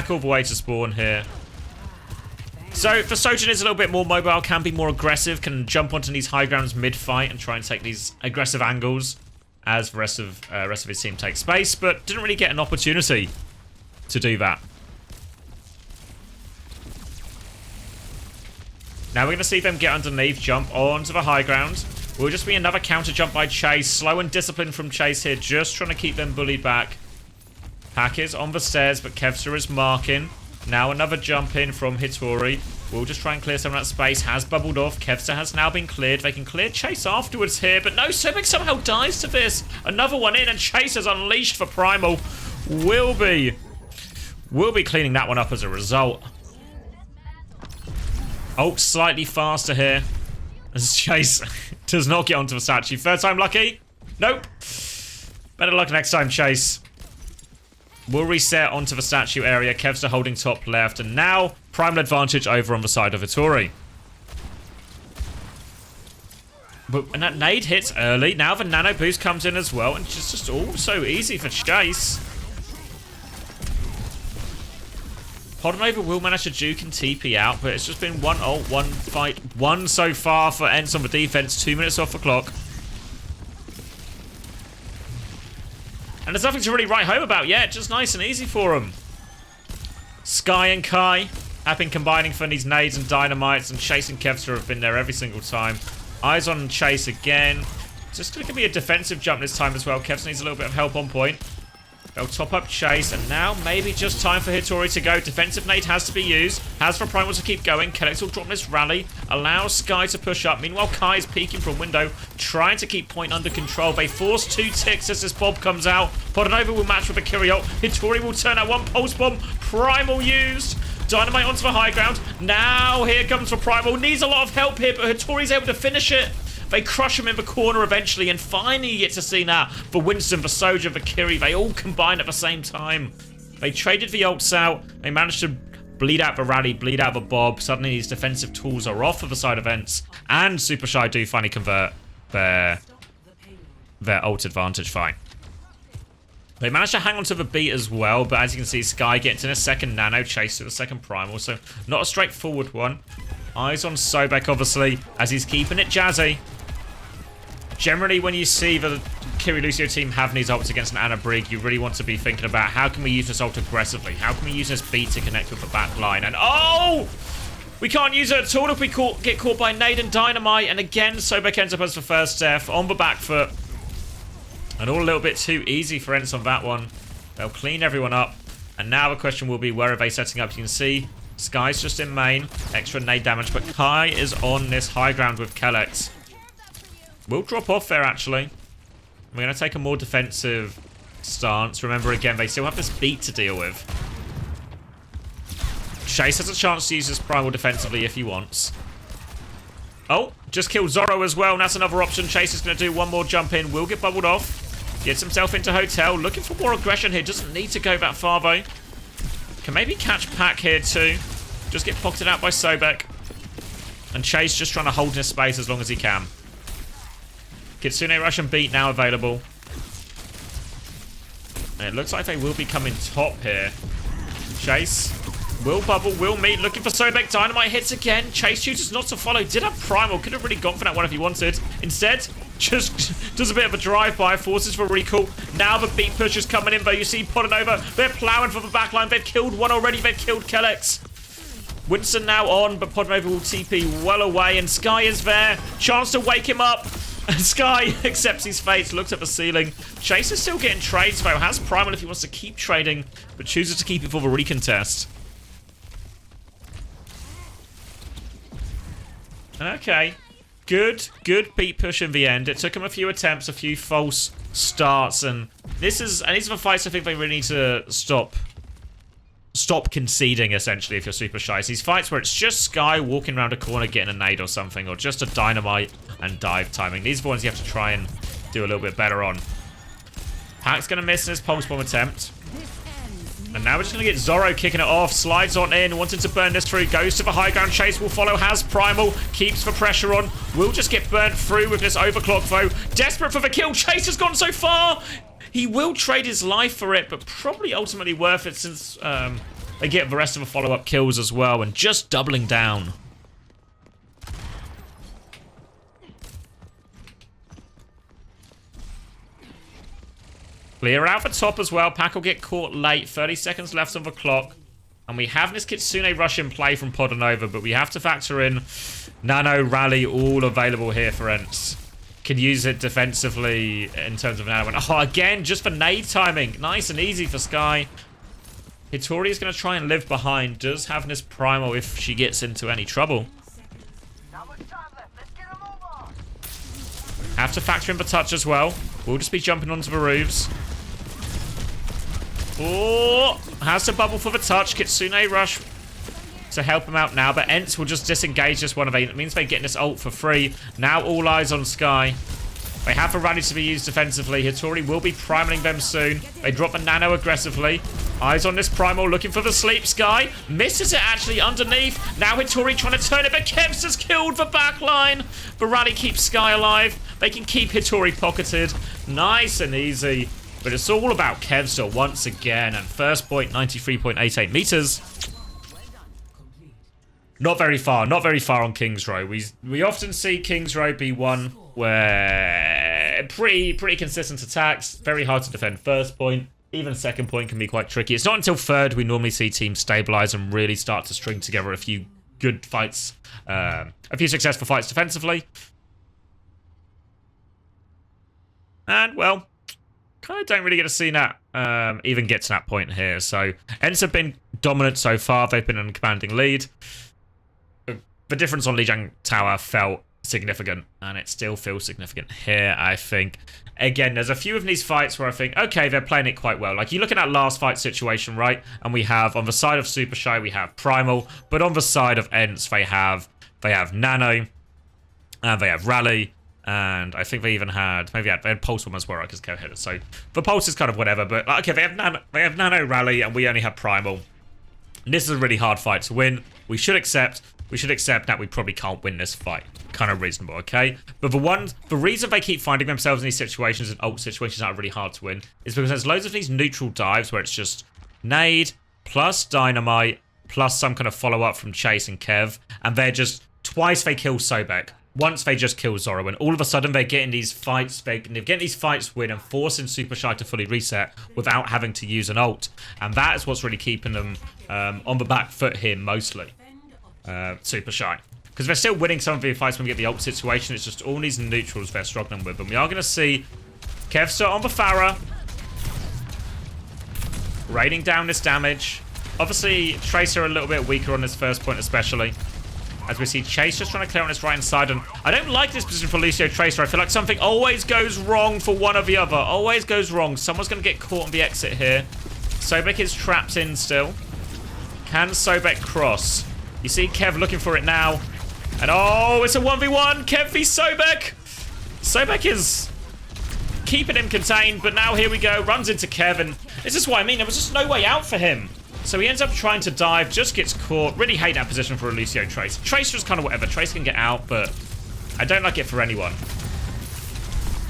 all the way to spawn here. So, the Sojourn is a little bit more mobile, can be more aggressive, can jump onto these high grounds mid-fight and try and take these aggressive angles as the rest of his team takes space, but didn't really get an opportunity to do that. Now we're going to see them get underneath, jump onto the high ground. Will just be another counter jump by Chase. Slow and disciplined from Chase here, just trying to keep them bullied back. Pack is on the stairs, but Kevster is marking. Now another jump in from Hitori. We'll just try and clear some of that space. Has bubbled off. Kevster has now been cleared. They can clear Chase afterwards here, but no, Sobek somehow dies to this. Another one in, and Chase is unleashed for Primal. Will be cleaning that one up as a result. Oh, slightly faster here. As Chase does not get onto the statue. Third time lucky? Nope. Better luck next time, Chase. We'll reset onto the statue area. Kevster holding top left. And now, primal advantage over on the side of Hitori. And that nade hits early. Now the nano boost comes in as well. And it's just all so easy for Chase. Podnova will manage to juke and TP out, but it's just been one ult, one fight, one so far for ENCE on the defense. 2 minutes off the clock. And there's nothing to really write home about yet. Just nice and easy for them. Sky and Kai have been combining for these nades and dynamites, and Chase and Kevster have been there every single time. Eyes on Chase again. Just going to be a defensive jump this time as well. Kevster needs a little bit of help on point. They'll top up Chase, and now maybe just time for Hitori to go. Defensive nade has to be used. Has for Primal to keep going. Kellex will drop this rally. Allows Sky to push up. Meanwhile, Kai is peeking from window, trying to keep point under control. They force 2 ticks as this Bob comes out. Podnova will match with a Kyriot. Hitori will turn out 1 pulse bomb. Primal used. Dynamite onto the high ground. Now here comes for Primal. Needs a lot of help here, but Hitori's able to finish it. They crush him in the corner eventually, and finally you get to see now for Winston, for Soja, for Kiri. They all combine at the same time. They traded the ults out. They managed to bleed out the rally, bleed out the Bob. Suddenly these defensive tools are off of the side of ENCE, and Supershy do finally convert their ult advantage. Fine. They managed to hang on to the beat as well, but as you can see, Sky gets in a second nano, Chase to the second primal, so not a straightforward one. Eyes on Sobek, obviously, as he's keeping it jazzy. Generally, when you see the Kiri Lucio team having these ults against an Anna Brig, you really want to be thinking about how can we use this ult aggressively? How can we use this beat to connect with the back line? And oh! We can't use it at all if we get caught by nade and dynamite. And again, Sobek ends up as the first death on the back foot. And all a little bit too easy for ENCE on that one. They'll clean everyone up. And now the question will be, where are they setting up? You can see Sky's just in main. Extra nade damage, but Kai is on this high ground with Kellex. We'll drop off there, actually. We're going to take a more defensive stance. Remember, again, they still have this beat to deal with. Chase has a chance to use his primal defensively if he wants. Oh, just killed Zorro as well, and that's another option. Chase is going to do one more jump in. Will get bubbled off. Gets himself into Hotel. Looking for more aggression here. Doesn't need to go that far, though. Can maybe catch Pack here, too. Just get pocketed out by Sobek. And Chase just trying to hold his space as long as he can. Kitsune Russian beat now available. And it looks like they will be coming top here. Chase will bubble, will meet, looking for Sobek. Dynamite hits again. Chase chooses not to follow. Did have Primal, could have really gone for that one if he wanted. Instead, just does a bit of a drive-by, forces for recall. Now the beat push is coming in, though. You see Podnova, they're plowing for the backline. They've killed one already, they've killed Kellex. Winston now on, but Podnova will TP well away, and Sky is there. Chance to wake him up. Sky accepts his fate, looks at the ceiling. Chase is still getting trades, though. Has Primal if he wants to keep trading, but chooses to keep it for the recontest. Okay. Good beat push in the end. It took him a few attempts, a few false starts, and these are the fights I think they really need to stop conceding, essentially, if you're super shy. It's these fights where it's just Sky walking around a corner getting a nade or something, or just a dynamite and dive timing. These are the ones you have to try and do a little bit better on. Pack's going to miss his pulse bomb attempt. And now we're just going to get Zoro kicking it off. Slides on in, wanting to burn this through. Goes to the high ground. Chase will follow. Has Primal. Keeps the pressure on. Will just get burnt through with this overclock, though. Desperate for the kill. Chase has gone so far. He will trade his life for it, but probably ultimately worth it since they get the rest of the follow-up kills as well. And just doubling down. Clear out the top as well. Pack will get caught late. 30 seconds left on the clock. And we have this Kitsune rush in play from Podonova, but we have to factor in Nano, Rally, all available here for ENCE. Can use it defensively in terms of Nano. And oh, again, just for nade timing. Nice and easy for Sky. Hitori is going to try and live behind. Does have this Primal if she gets into any trouble. Have to factor in the touch as well. We'll just be jumping onto the roofs. Oh, has to bubble for the touch. Kitsune rush to help him out now, but ENCE will just disengage this one of eight. It means they're getting this ult for free. Now all eyes on Sky. They have a rally to be used defensively. Hitori will be primaling them soon. They drop the Nano aggressively. Eyes on this Primal, looking for the sleep. Sky misses it actually underneath. Now Hitori trying to turn it, but Kevs has killed the backline. The rally keeps Sky alive. They can keep Hitori pocketed. Nice and easy. But it's all about Kevstar once again. And first point, 93.88 meters. Not very far on King's Row. We often see King's Row be one where pretty consistent attacks. Very hard to defend first point. Even second point can be quite tricky. It's not until third we normally see teams stabilize and really start to string together a few good fights. A few successful fights defensively. And, well, kind of don't really get to see that even get to that point here. So, ENCE have been dominant so far. They've been in a commanding lead. The difference on Lijiang Tower felt significant, and it still feels significant here, I think. Again, there's a few of these fights where I think, okay, they're playing it quite well. Like, you look at that last fight situation, right? And we have, on the side of Supershy, we have Primal. But on the side of ENCE, they have Nano. And they have Rally. And I think they even had, they had Pulse Bomb as well, because go ahead. So, the Pulse is kind of whatever. But, okay, they have Nano, Rally, and we only have Primal. And this is a really hard fight to win. We should accept that we probably can't win this fight. Kind of reasonable, okay? But the reason they keep finding themselves in these situations and ult situations that are really hard to win is because there's loads of these neutral dives where it's just nade plus dynamite plus some kind of follow-up from Chase and Kev, and they're just twice they kill Sobek. Once they just kill Zoro, and all of a sudden they're getting these fights, they're getting these fights win and forcing Supershy to fully reset without having to use an ult. And that is what's really keeping them on the back foot here mostly. Supershy. Because they're still winning some of the fights when we get the ult situation. It's just all these neutrals they're struggling with. And we are going to see Kevstar on the Pharah. Raining down this damage. Obviously, Tracer a little bit weaker on this first point especially. As we see Chase just trying to clear on his right hand side. And I don't like this position for Lucio Tracer. I feel like something always goes wrong for one or the other. Always goes wrong. Someone's going to get caught on the exit here. Sobek is trapped in still. Can Sobek cross? You see Kev looking for it now. And oh, it's a 1v1. Kev v Sobek. Sobek is keeping him contained. But now here we go. Runs into Kev. And this is what I mean. There was just no way out for him. So he ends up trying to dive. Just gets caught. Really hate that position for a Lucio Tracer. Tracer is kind of whatever. Tracer can get out. But I don't like it for anyone.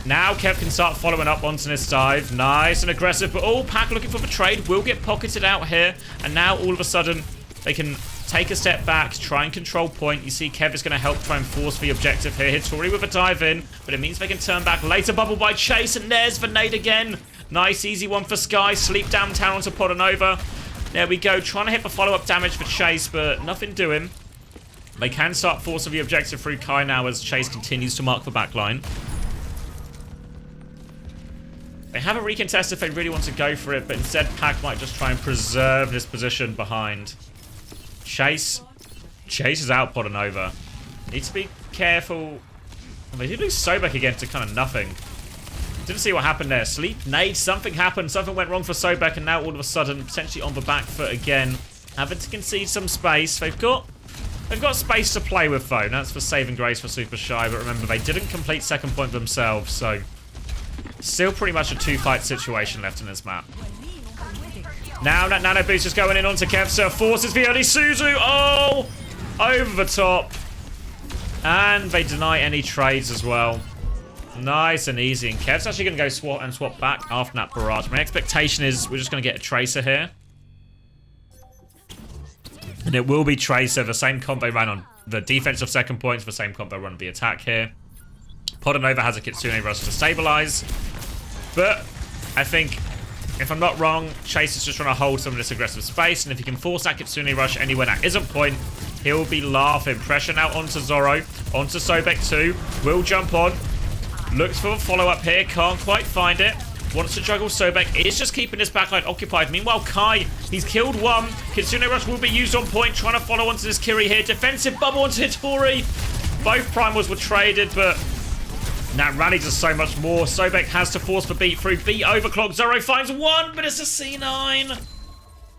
Now Kev can start following up onto this dive. Nice and aggressive. But all Pack looking for the trade. Will get pocketed out here. And now all of a sudden they can take a step back, try and control point. You see Kev is going to help try and force the objective here. Hitori with a dive in, but it means they can turn back. Later bubble by Chase, and there's the nade again. Nice, easy one for Sky. Sleep downtown onto Podonova. There we go. Trying to hit the follow-up damage for Chase, but nothing doing. They can start forcing the objective through Kai now as Chase continues to mark the backline. They have a recontest if they really want to go for it, but instead Pac might just try and preserve this position behind. Chase. Chase is out, Pod and over. Need to be careful. Well, they did lose Sobek again to kind of nothing. Didn't see what happened there. Sleep, nade, something happened. Something went wrong for Sobek, and now all of a sudden, potentially on the back foot again. Having to concede some space. They've got space to play with, though. That's for saving grace for Supershy, but remember, they didn't complete second point themselves, so still pretty much a two-fight situation left in this map. Now that Nano Boost is going in onto Kevster, forces the early Suzu. Oh! Over the top. And they deny any trades as well. Nice and easy. And Kev's actually going to go swap back after that barrage. My expectation is we're just going to get a Tracer here. And it will be Tracer. The same combo ran on the defensive second points. The same combo run on the attack here. Podanova has a Kitsune Rush to stabilize. But I think, if I'm not wrong, Chase is just trying to hold some of this aggressive space. And if he can force that Kitsune Rush anywhere that isn't point, he'll be laughing. Pressure now onto Zoro. Onto Sobek too. Will jump on. Looks for a follow-up here. Can't quite find it. Wants to juggle Sobek. Is just keeping his backline occupied. Meanwhile, Kai, he's killed one. Kitsune Rush will be used on point. Trying to follow onto this Kiri here. Defensive bubble onto Hitori. Both primals were traded, but that rally does so much more. Sobek has to force the beat through. Beat overclock. Zoro finds one, but it's a C9.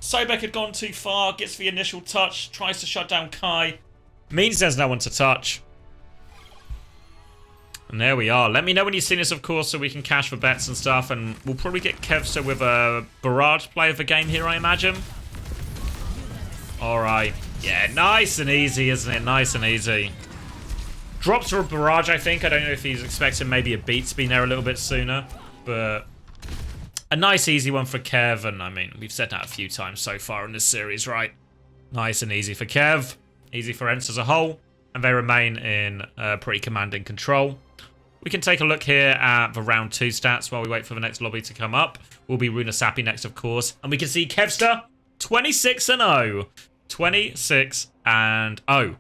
Sobek had gone too far. Gets the initial touch. Tries to shut down Kai. Means there's no one to touch. And there we are. Let me know when you've seen this, of course, so we can cash for bets and stuff. And we'll probably get Kevster with a barrage play of the game here, I imagine. Alright. Yeah, nice and easy, isn't it? Nice and easy. Drops for a barrage, I think. I don't know if he's expecting maybe a beat to be there a little bit sooner. But a nice, easy one for Kev. And, I mean, we've said that a few times so far in this series, right? Nice and easy for Kev. Easy for ENCE as a whole. And they remain in pretty commanding control. We can take a look here at the round 2 stats while we wait for the next lobby to come up. Will be Runa Sapi next, of course. And we can see Kevster, 26-0. 26-0.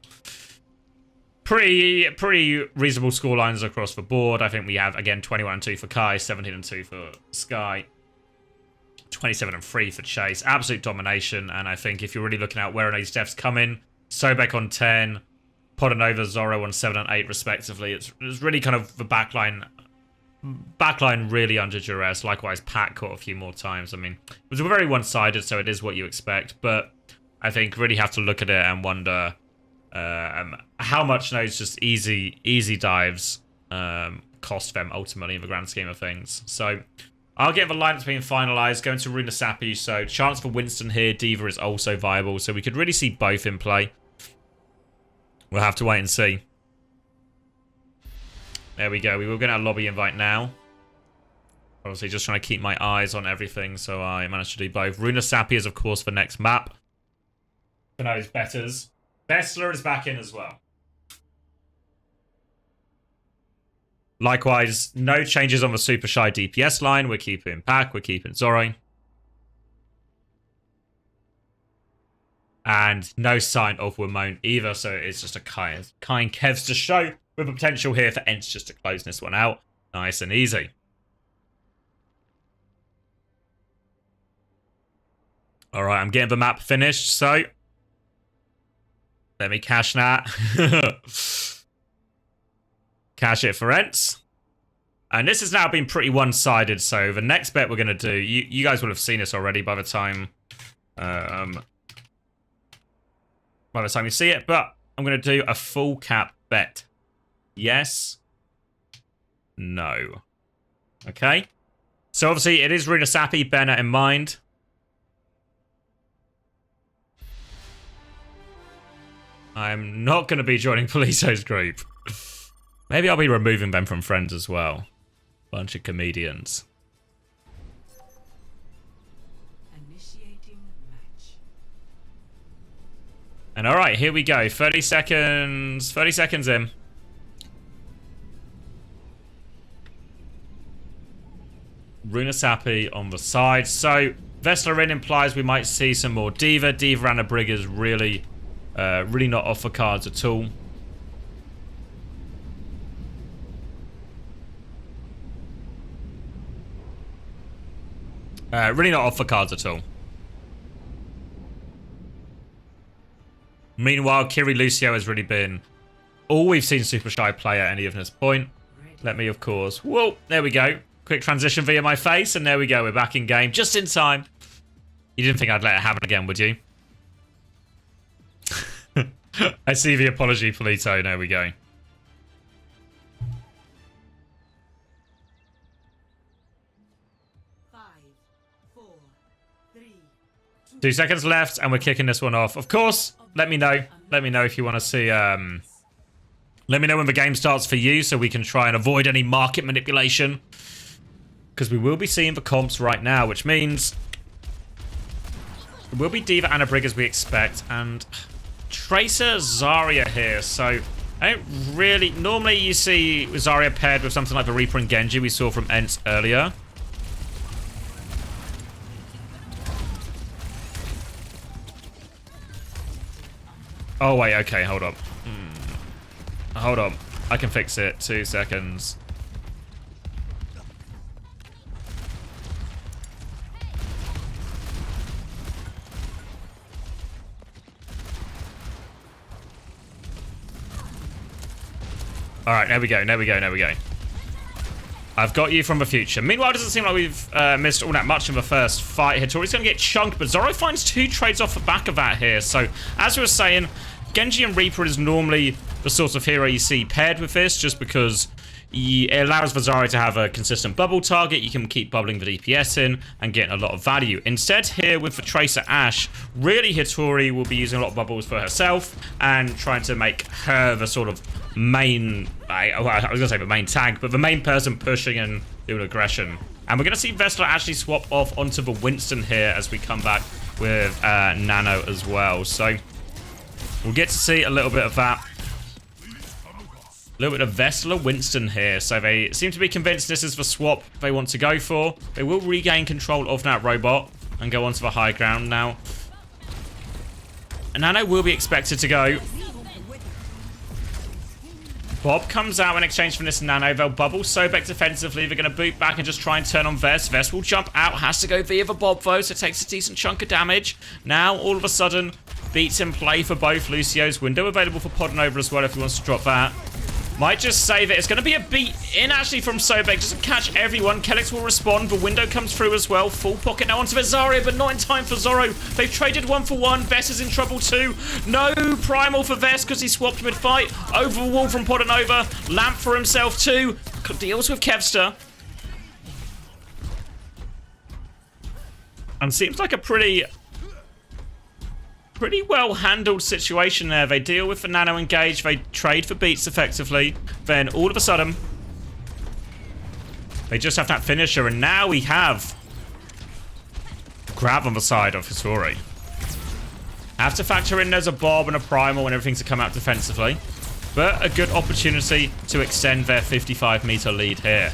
Pretty reasonable scorelines across the board. I think we have, again, 21-2 for Kai, 17-2 for Sky, 27-3 for Chase. Absolute domination. And I think if you're really looking at where these deaths come in, Sobek on 10, Podanova, Zoro on 7 and 8 respectively. It's really kind of the backline really under duress. Likewise, Pat caught a few more times. I mean, it was very one-sided, so it is what you expect. But I think really have to look at it and wonder how much those just easy dives cost them ultimately in the grand scheme of things. So I'll get the lineups being finalized. Going to Runa Sapi, so chance for Winston here. Diva is also viable, so we could really see both in play. We'll have to wait and see. There we go. We will get our lobby invite now. Obviously, just trying to keep my eyes on everything, so I managed to do both. Runa Sapi is, of course, the next map. For those betters. Bessler is back in as well. Likewise, no changes on the Supershy DPS line. We're keeping Pac, we're keeping Zoro. And no sign of Wimone either, so it's just a kind Kevs to show with the potential here for ENCE just to close this one out. Nice and easy. Alright, I'm getting the map finished, so let me cash that. Cash it for ENCE. And this has now been pretty one-sided, so the next bet we're going to do, you guys will have seen this already by the time you see it, but I'm going to do a full cap bet. Yes. No. Okay. So obviously it is Runa Sapi, bear that in mind. I'm not going to be joining Poliso's group. Maybe I'll be removing them from friends as well. Bunch of comedians. Initiating match. And alright, here we go. 30 seconds. 30 seconds in. Runa Sapi on the side. So, Vessler in implies we might see some more Diva. Diva and a Brig is really not off the cards at all. Really not off the cards at all. Meanwhile, Kiri Lucio has really been all we've seen Supershy play at any of this point. Let me, of course. Whoa, there we go. Quick transition via my face, and there we go. We're back in game just in time. You didn't think I'd let it happen again, would you? I see the apology, Polito. There we go. Five, 4, 3, 2. 2 seconds left, and we're kicking this one off. Of course, let me know. Let me know if you want to see... Let me know when the game starts for you so we can try and avoid any market manipulation. Because we will be seeing the comps right now, which means... It will be D.Va and a Brig as we expect, and Tracer Zarya here, so I don't really... Normally you see Zarya paired with something like the Reaper and Genji we saw from ENCE earlier. Oh wait, okay, hold up. Hold on. I can fix it. 2 seconds. Alright, there we go, there we go, there we go. I've got you from the future. Meanwhile, it doesn't seem like we've missed all that much in the first fight. Hitori's going to get chunked, but Zoro finds 2 trades off the back of that here. So, as we were saying, Genji and Reaper is normally the sort of hero you see paired with this, just because it allows for Zarya to have a consistent bubble target. You can keep bubbling the DPS in and getting a lot of value. Instead, here with the Tracer Ashe, really Hitori will be using a lot of bubbles for herself and trying to make her the sort of main, I was going to say the main tank, but the main person pushing and doing aggression. And we're going to see Vestler actually swap off onto the Winston here as we come back with Nano as well. So we'll get to see a little bit of that. A little bit of Vestler Winston here. So they seem to be convinced this is the swap they want to go for. They will regain control of that robot and go onto the high ground now. And Nano will be expected to go. Bob comes out in exchange for this Nano. They'll bubble Sobek defensively. They're going to boot back and just try and turn on Vest. Vest will jump out. Has to go via the Bob though, so it takes a decent chunk of damage. Now, all of a sudden, beats in play for both Lucio's. Window available for Podnova as well if he wants to drop that. Might just save it. It's going to be a beat in actually from Sobek just to catch everyone. Kellex will respond. The window comes through as well. Full pocket now onto the Zarya, but not in time for Zoro. They've traded 1 for 1. Vest is in trouble too. No primal for Vest because he swapped mid-fight. Over the wall from Podnova. Lamp for himself too. Deals with Kevster. And seems like a pretty well handled situation there. They deal with the Nano engage, they trade for beats effectively, then all of a sudden they just have that finisher, and now we have grab on the side of Hitori. Have to factor in there's a Bob and a primal and everything to come out defensively, but a good opportunity to extend their 55-meter lead here.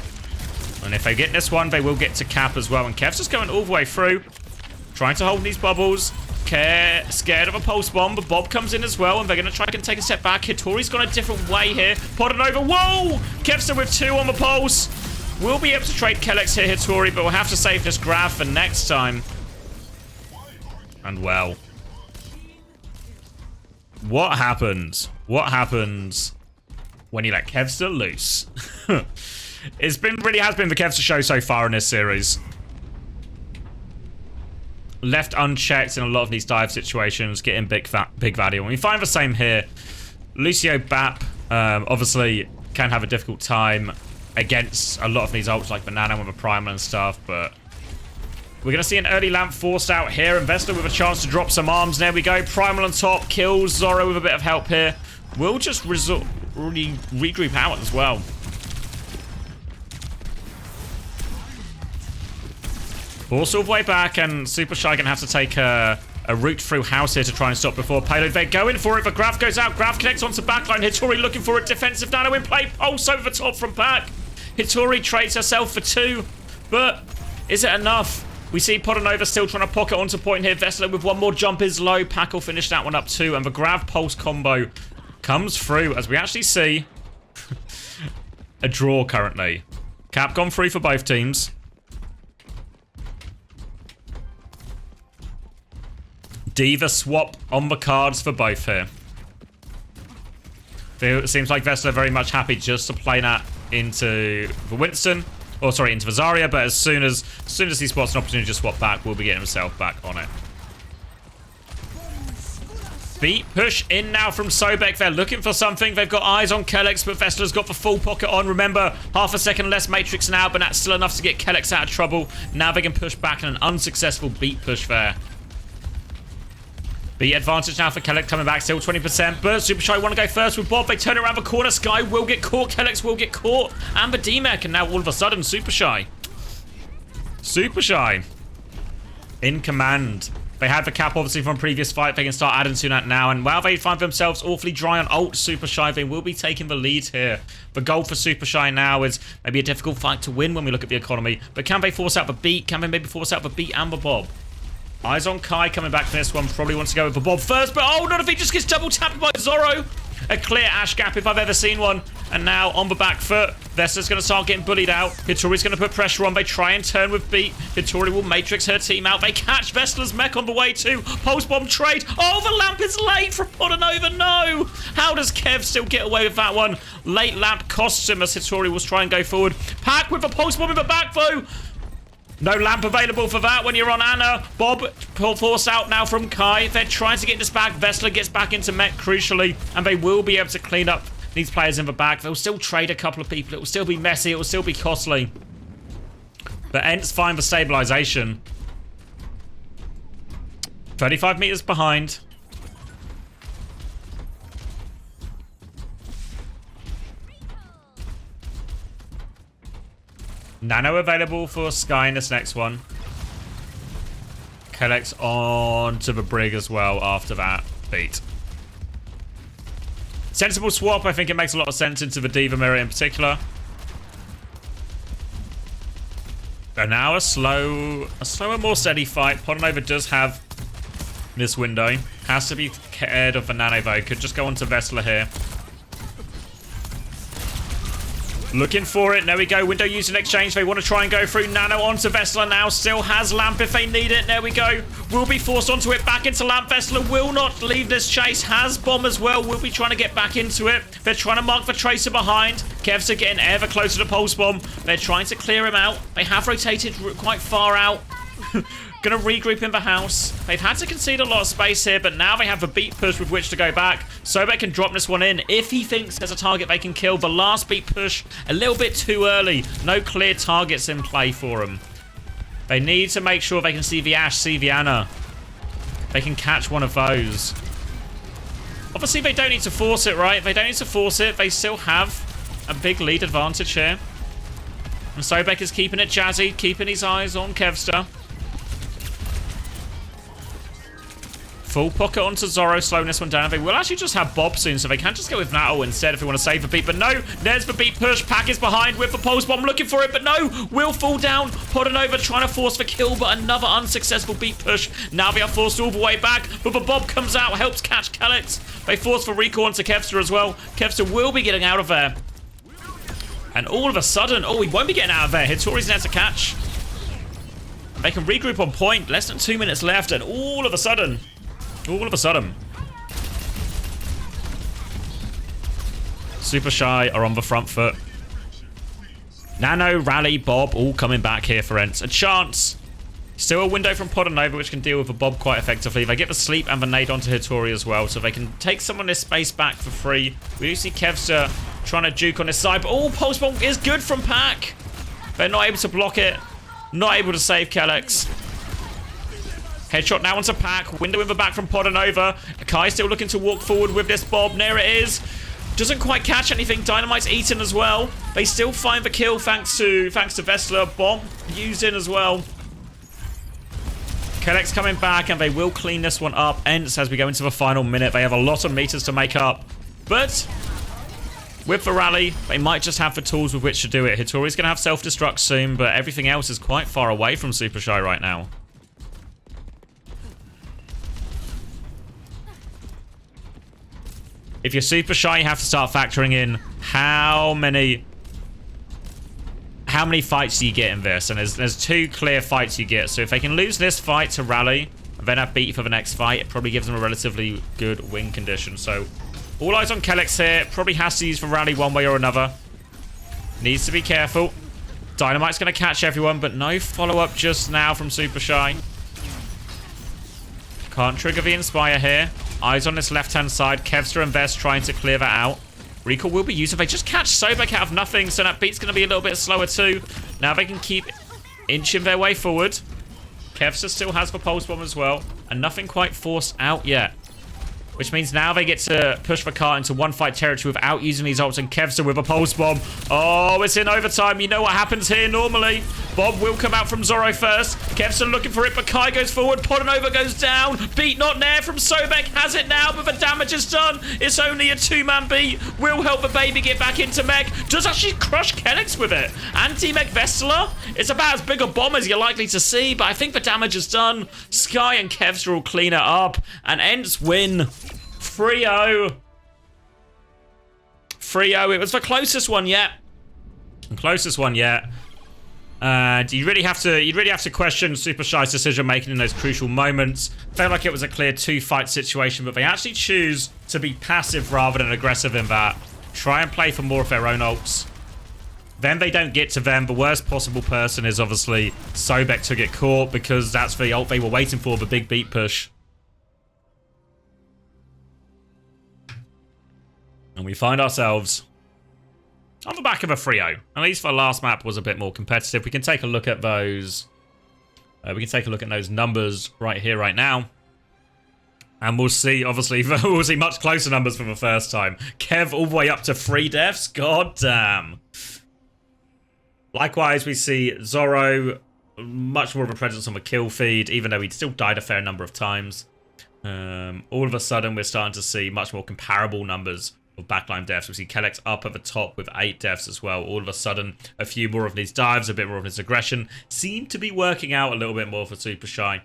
And if they get this one, they will get to cap as well, and Kev's just going all the way through, trying to hold these bubbles. Scared of a pulse bomb, but Bob comes in as well, and they're going to try and take a step back. Hitori's gone a different way here. Podnova, whoa! Kevster with 2 on the pulse. We'll be able to trade Kellex here, Hitori, but we'll have to save this grab for next time. And well, what happens? What happens when you let Kevster loose? It's been really has been the Kevster show so far in this series. Left unchecked in a lot of these dive situations, getting big value. And we find the same here. Lucio Bap obviously can have a difficult time against a lot of these ults like Banana with a primal and stuff, but we're going to see an early lamp forced out here. Investor with a chance to drop some arms. There we go. Primal on top, kills Zoro with a bit of help here. We'll just regroup out as well. Force all the way back, and Supershy going to have to take a route through house here to try and stop before payload. They're going for it, but Graf goes out. Graf connects onto backline. Hitori looking for a defensive Nano in play. Pulse over the top from back. Hitori trades herself for 2, but is it enough? We see Podnova still trying to pocket onto point here. Vestler with 1 more jump is low. Pack will finish that one up too, and the Grav Pulse combo comes through as we actually see a draw currently. Cap gone through for both teams. D.Va swap on the cards for both here. It seems like Vessler very much happy just to play that into the Winston. Or sorry, into the Zarya, but as soon as he spots an opportunity to swap back, will be getting himself back on it. Beat push in now from Sobek. They're looking for something. They've got eyes on Kellex, but Vessler's got the full pocket on. Remember, half a second less Matrix now, but that's still enough to get Kellex out of trouble. Now they can push back in an unsuccessful beat push there. Beat advantage now for Kellex coming back, still 20%. But Supershy want to go first with Bob. They turn around the corner. Sky will get caught. Kellex will get caught. And the D-Mech, and now all of a sudden, Supershy in command. They had the cap, obviously, from a previous fight. They can start adding to that now. And while they find themselves awfully dry on ult, Supershy, they will be taking the lead here. The goal for Supershy now is maybe a difficult fight to win when we look at the economy. But can they force out the beat? Can they maybe force out the beat and the Bob? Eyes on Kai coming back for this one. Probably wants to go with the Bob first. But oh, not if he just gets double tapped by Zorro. A clear Ash gap if I've ever seen one. And now on the back foot, Vessler's going to start getting bullied out. Hitori's going to put pressure on. They try and turn with beat. Hitori will matrix her team out. They catch Vessler's mech on the way too. Post bomb trade. Oh, the lamp is late from Podanova. No. How does Kev still get away with that one? Late lamp costs him as Hitori will try and go forward. Pack with a post bomb in the back though. No lamp available for that when you're on Anna. Bob force out now from Kai. They're trying to get this back. Vessler gets back into mech crucially, and they will be able to clean up these players in the back. They'll still trade a couple of people. It will still be messy. It will still be costly. But ENCE find the stabilization. 35 meters behind. Nano available for Sky in this next one. Kellex on to the Brig as well after that beat. Sensible swap. I think it makes a lot of sense into the D.Va mirror in particular. And now a slower, more steady fight. Podanova does have this window. Has to be scared of the Nano though. Could just go on to Vessler here. Looking for it. There we go. Window used in exchange. They want to try and go through. Nano onto Vessler now. Still has Lamp if they need it. There we go. Will be forced onto it. Back into Lamp. Vessler will not leave this chase. Has Bomb as well. Will be trying to get back into it. They're trying to mark the Tracer behind. Kevs are getting ever closer to Pulse Bomb. They're trying to clear him out. They have rotated quite far out. Gonna regroup in the house. They've had to concede a lot of space here, but now they have a beat push with which to go back. Sobek can drop this one in if he thinks there's a target they can kill. The last beat push, a little bit too early. No clear targets in play for them. They need to make sure they can see the Ash, see the Anna. They can catch one of those. Obviously, they don't need to force it, right? They don't need to force it. They still have a big lead advantage here. And Sobek is keeping it jazzy, keeping his eyes on Kevster. Full pocket onto Zorro, slowing this one down. They will actually just have Bob soon, so they can just go with Nato instead if they want to save the beat. But no, there's the beat push. Pack is behind with the pulse bomb, looking for it, but no, will fall down. Podanova trying to force the kill, but another unsuccessful beat push. Now they are forced all the way back, but the Bob comes out, helps catch Kellex. They force the recall onto Kevster as well. Kevster will be getting out of there. And all of a sudden, oh, he won't be getting out of there. Hitori's there to catch. They can regroup on point. Less than 2 minutes left, and all of a sudden, Supershy are on the front foot. Nano, Rally, Bob, all coming back here for ENCE. A chance. Still a window from Podanova, which can deal with the Bob quite effectively. They get the sleep and the nade onto Hitori as well, so they can take some of this space back for free. We do see Kevster trying to juke on this side, but oh, Pulse Bomb is good from Pack. They're not able to block it. Not able to save Kellex. Headshot now onto Pack. Window in the back from Podanova. Kai still looking to walk forward with this Bob. There it is. Doesn't quite catch anything. Dynamite's eaten as well. They still find the kill thanks to Vessler. Bomb used in as well. Kellex coming back, and they will clean this one up. ENCE, as we go into the final minute, they have a lot of meters to make up. But with the rally, they might just have the tools with which to do it. Hitori's going to have self-destruct soon, but everything else is quite far away from Supershy right now. If you're Supershy, you have to start factoring in how many fights do you get in this, and there's two clear fights you get. So if they can lose this fight to rally, and then have beat for the next fight, it probably gives them a relatively good win condition. So all eyes on Kellex here. Probably has to use the rally one way or another. Needs to be careful. Dynamite's going to catch everyone, but no follow-up just now from Supershy. Can't trigger the Inspire here. Eyes on this left-hand side. Kevster and Vest trying to clear that out. Recall will be used if they just catch Sobek out of nothing, so that beat's going to be a little bit slower too. Now they can keep inching their way forward. Kevster still has the Pulse Bomb as well, and nothing quite forced out yet. Which means now they get to push the cart into one fight territory without using these ults, and Kevster with a Pulse Bomb. Oh, it's in overtime. You know what happens here normally. Bob will come out from Zoro first. Kevster looking for it, but Kai goes forward. Podanova goes down. Beat not there from Sobek. Has it now, but the damage is done. It's only a two-man beat. Will help the baby get back into mech. Does actually crush Kellex with it. Anti-mech Vestala. It's about as big a bomb as you're likely to see, but I think the damage is done. Sky and Kevster will clean it up, and ENCE win. 3-0. 3-0. It was the closest one yet. Closest one yet. You'd really have to question Supershy's decision making in those crucial moments. Felt like it was a clear two-fight situation, but they actually choose to be passive rather than aggressive in that. Try and play for more of their own ults. Then they don't get to them. The worst possible person is obviously Sobek to get caught, because that's the ult they were waiting for, the big beat push. And we find ourselves on the back of a 3-0. At least the last map was a bit more competitive. We can take a look at those. We can take a look at those numbers right here, right now. And we'll see, obviously, we'll see much closer numbers for the first time. Kev all the way up to 3 deaths. God damn. Likewise, we see Zoro, much more of a presence on the kill feed, even though he still died a fair number of times. All of a sudden, we're starting to see much more comparable numbers of backline deaths. We see Kellex up at the top with 8 deaths as well. All of a sudden, a few more of these dives, a bit more of his aggression seem to be working out a little bit more for Supershy,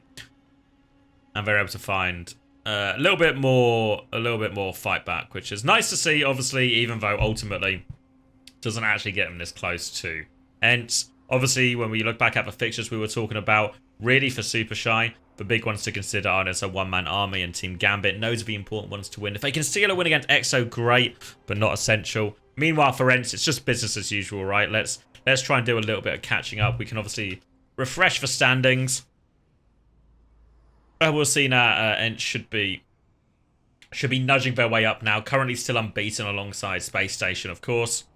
and they're able to find a little bit more fight back, which is nice to see. Obviously, even though ultimately doesn't actually get him this close to ENCE. Obviously, when we look back at the fixtures we were talking about, really for Supershy, the big ones to consider are this a one-man army, and Team Gambit knows the important ones to win. If they can steal a win against EXO, great, but not essential. Meanwhile, for ENCE, it's just business as usual, right? Let's try and do a little bit of catching up. We can obviously refresh the standings. We'll see now. ENCE should be nudging their way up now. Currently still unbeaten alongside Space Station, of course.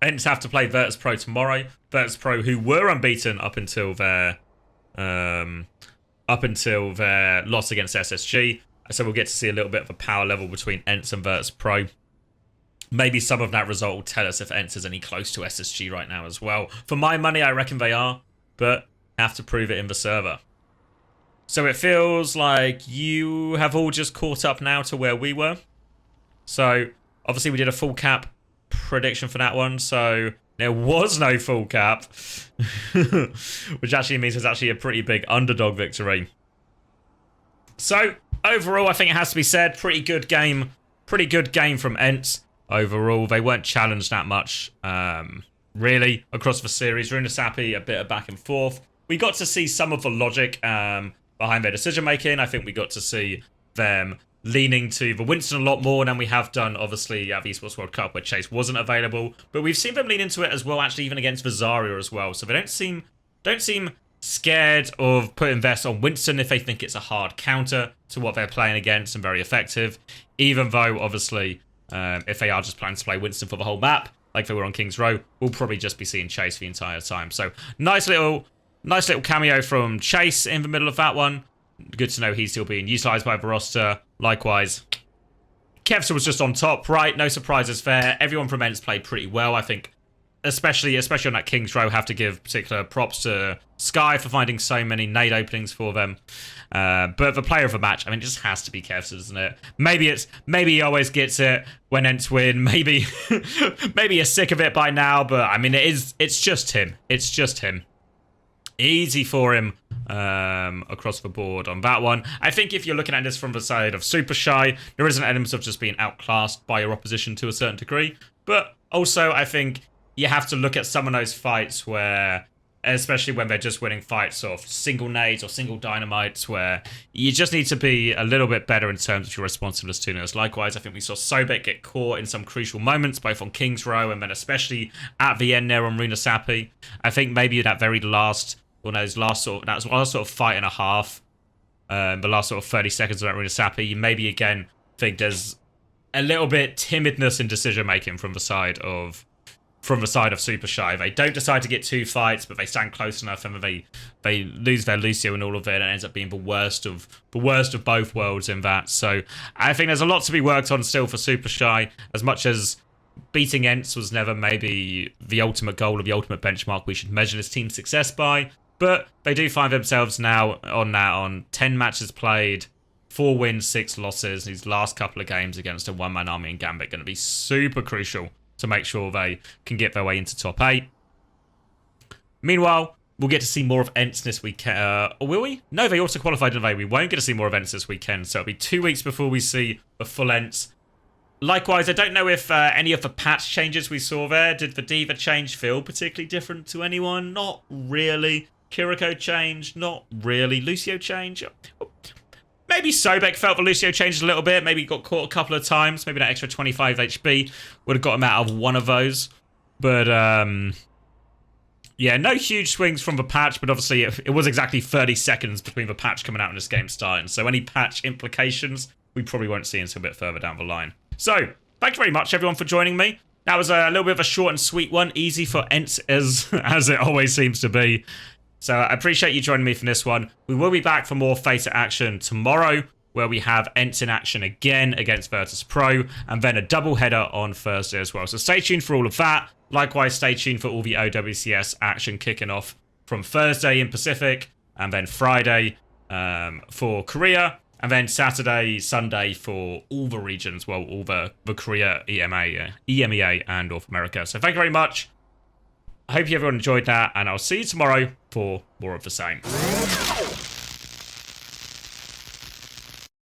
ENCE have to play Virtus Pro tomorrow. Virtus Pro, who were unbeaten up until their loss against SSG. So we'll get to see a little bit of a power level between ENCE and Virtus Pro. Maybe some of that result will tell us if ENCE is any close to SSG right now as well. For my money, I reckon they are, but have to prove it in the server. So it feels like you have all just caught up now to where we were. So obviously we did a full cap prediction for that one, so there was no full cap, which actually means it's actually a pretty big underdog victory. So overall, I think it has to be said, pretty good game from ENCE. Overall, they weren't challenged that much, really, across the series. Runasapi, a bit of back and forth. We got to see some of the logic behind their decision making. I think we got to see them leaning to the Winston a lot more than we have done, obviously, at the Esports World Cup, where Chase wasn't available. But we've seen them lean into it as well, actually, even against the Zarya as well. So they don't seem scared of putting Vest on Winston if they think it's a hard counter to what they're playing against and very effective. Even though, obviously, if they are just planning to play Winston for the whole map, like they were on King's Row, we'll probably just be seeing Chase the entire time. So nice little cameo from Chase in the middle of that one. Good to know he's still being utilised by the roster. Likewise, Kevster was just on top, right? No surprises there. Everyone from ENCE played pretty well, I think. Especially on that King's Row, have to give particular props to Sky for finding so many nade openings for them. But the player of the match, I mean, it just has to be Kevster, doesn't it? Maybe he always gets it when ENCE win. Maybe you're sick of it by now, but I mean, it's just him. It's just him. Easy for him across the board on that one. I think if you're looking at this from the side of Supershy, there is an element of just being outclassed by your opposition to a certain degree. But also, I think you have to look at some of those fights where especially when they're just winning fights off single nades or single dynamites, where you just need to be a little bit better in terms of your responsiveness to this. Likewise, I think we saw Sobek get caught in some crucial moments, both on King's Row and then especially at the end there on Runa Sapi. I think maybe that very last, or those last sort of, that was last sort of fight and a half, the last sort of 30 seconds of that Runa Sapi, you maybe again think there's a little bit timidness in decision making from the side of Supershy. They don't decide to get 2 fights, but they stand close enough, and they lose their Lucio and all of it, and it ends up being the worst of both worlds in that. So I think there's a lot to be worked on still for Supershy. As much as beating ENCE was never maybe the ultimate goal or the ultimate benchmark we should measure this team's success by, but they do find themselves now on 10 matches played, 4 wins, 6 losses. These last couple of games against a one-man army and Gambit going to be super crucial to make sure they can get their way into top 8. Meanwhile, we'll get to see more of ENCE this weekend. Or will we? No, they also qualified, didn't they? We won't get to see more of ENCE this weekend, so it'll be 2 weeks before we see the full ENCE. Likewise, I don't know if any of the patch changes we saw there, did the Diva change feel particularly different to anyone? Not really. Kiriko change? Not really. Lucio change? Maybe Sobek felt the Lucio changed a little bit. Maybe he got caught a couple of times. Maybe that extra 25 HP would have got him out of one of those. But, yeah, no huge swings from the patch. But obviously, it was exactly 30 seconds between the patch coming out and this game starting. So any patch implications, we probably won't see until a bit further down the line. So, thank you very much, everyone, for joining me. That was a little bit of a short and sweet one. Easy for ENCE, as it always seems to be. So I appreciate you joining me for this one. We will be back for more FACEIT action tomorrow, where we have ENCE in action again against Virtus Pro, and then a double header on Thursday as well. So stay tuned for all of that. Likewise, stay tuned for all the OWCS action kicking off from Thursday in Pacific, and then Friday for Korea, and then Saturday, Sunday for all the regions, well, all the Korea, EMEA, and North America. So thank you very much. I hope everyone enjoyed that, and I'll see you tomorrow for more of the same.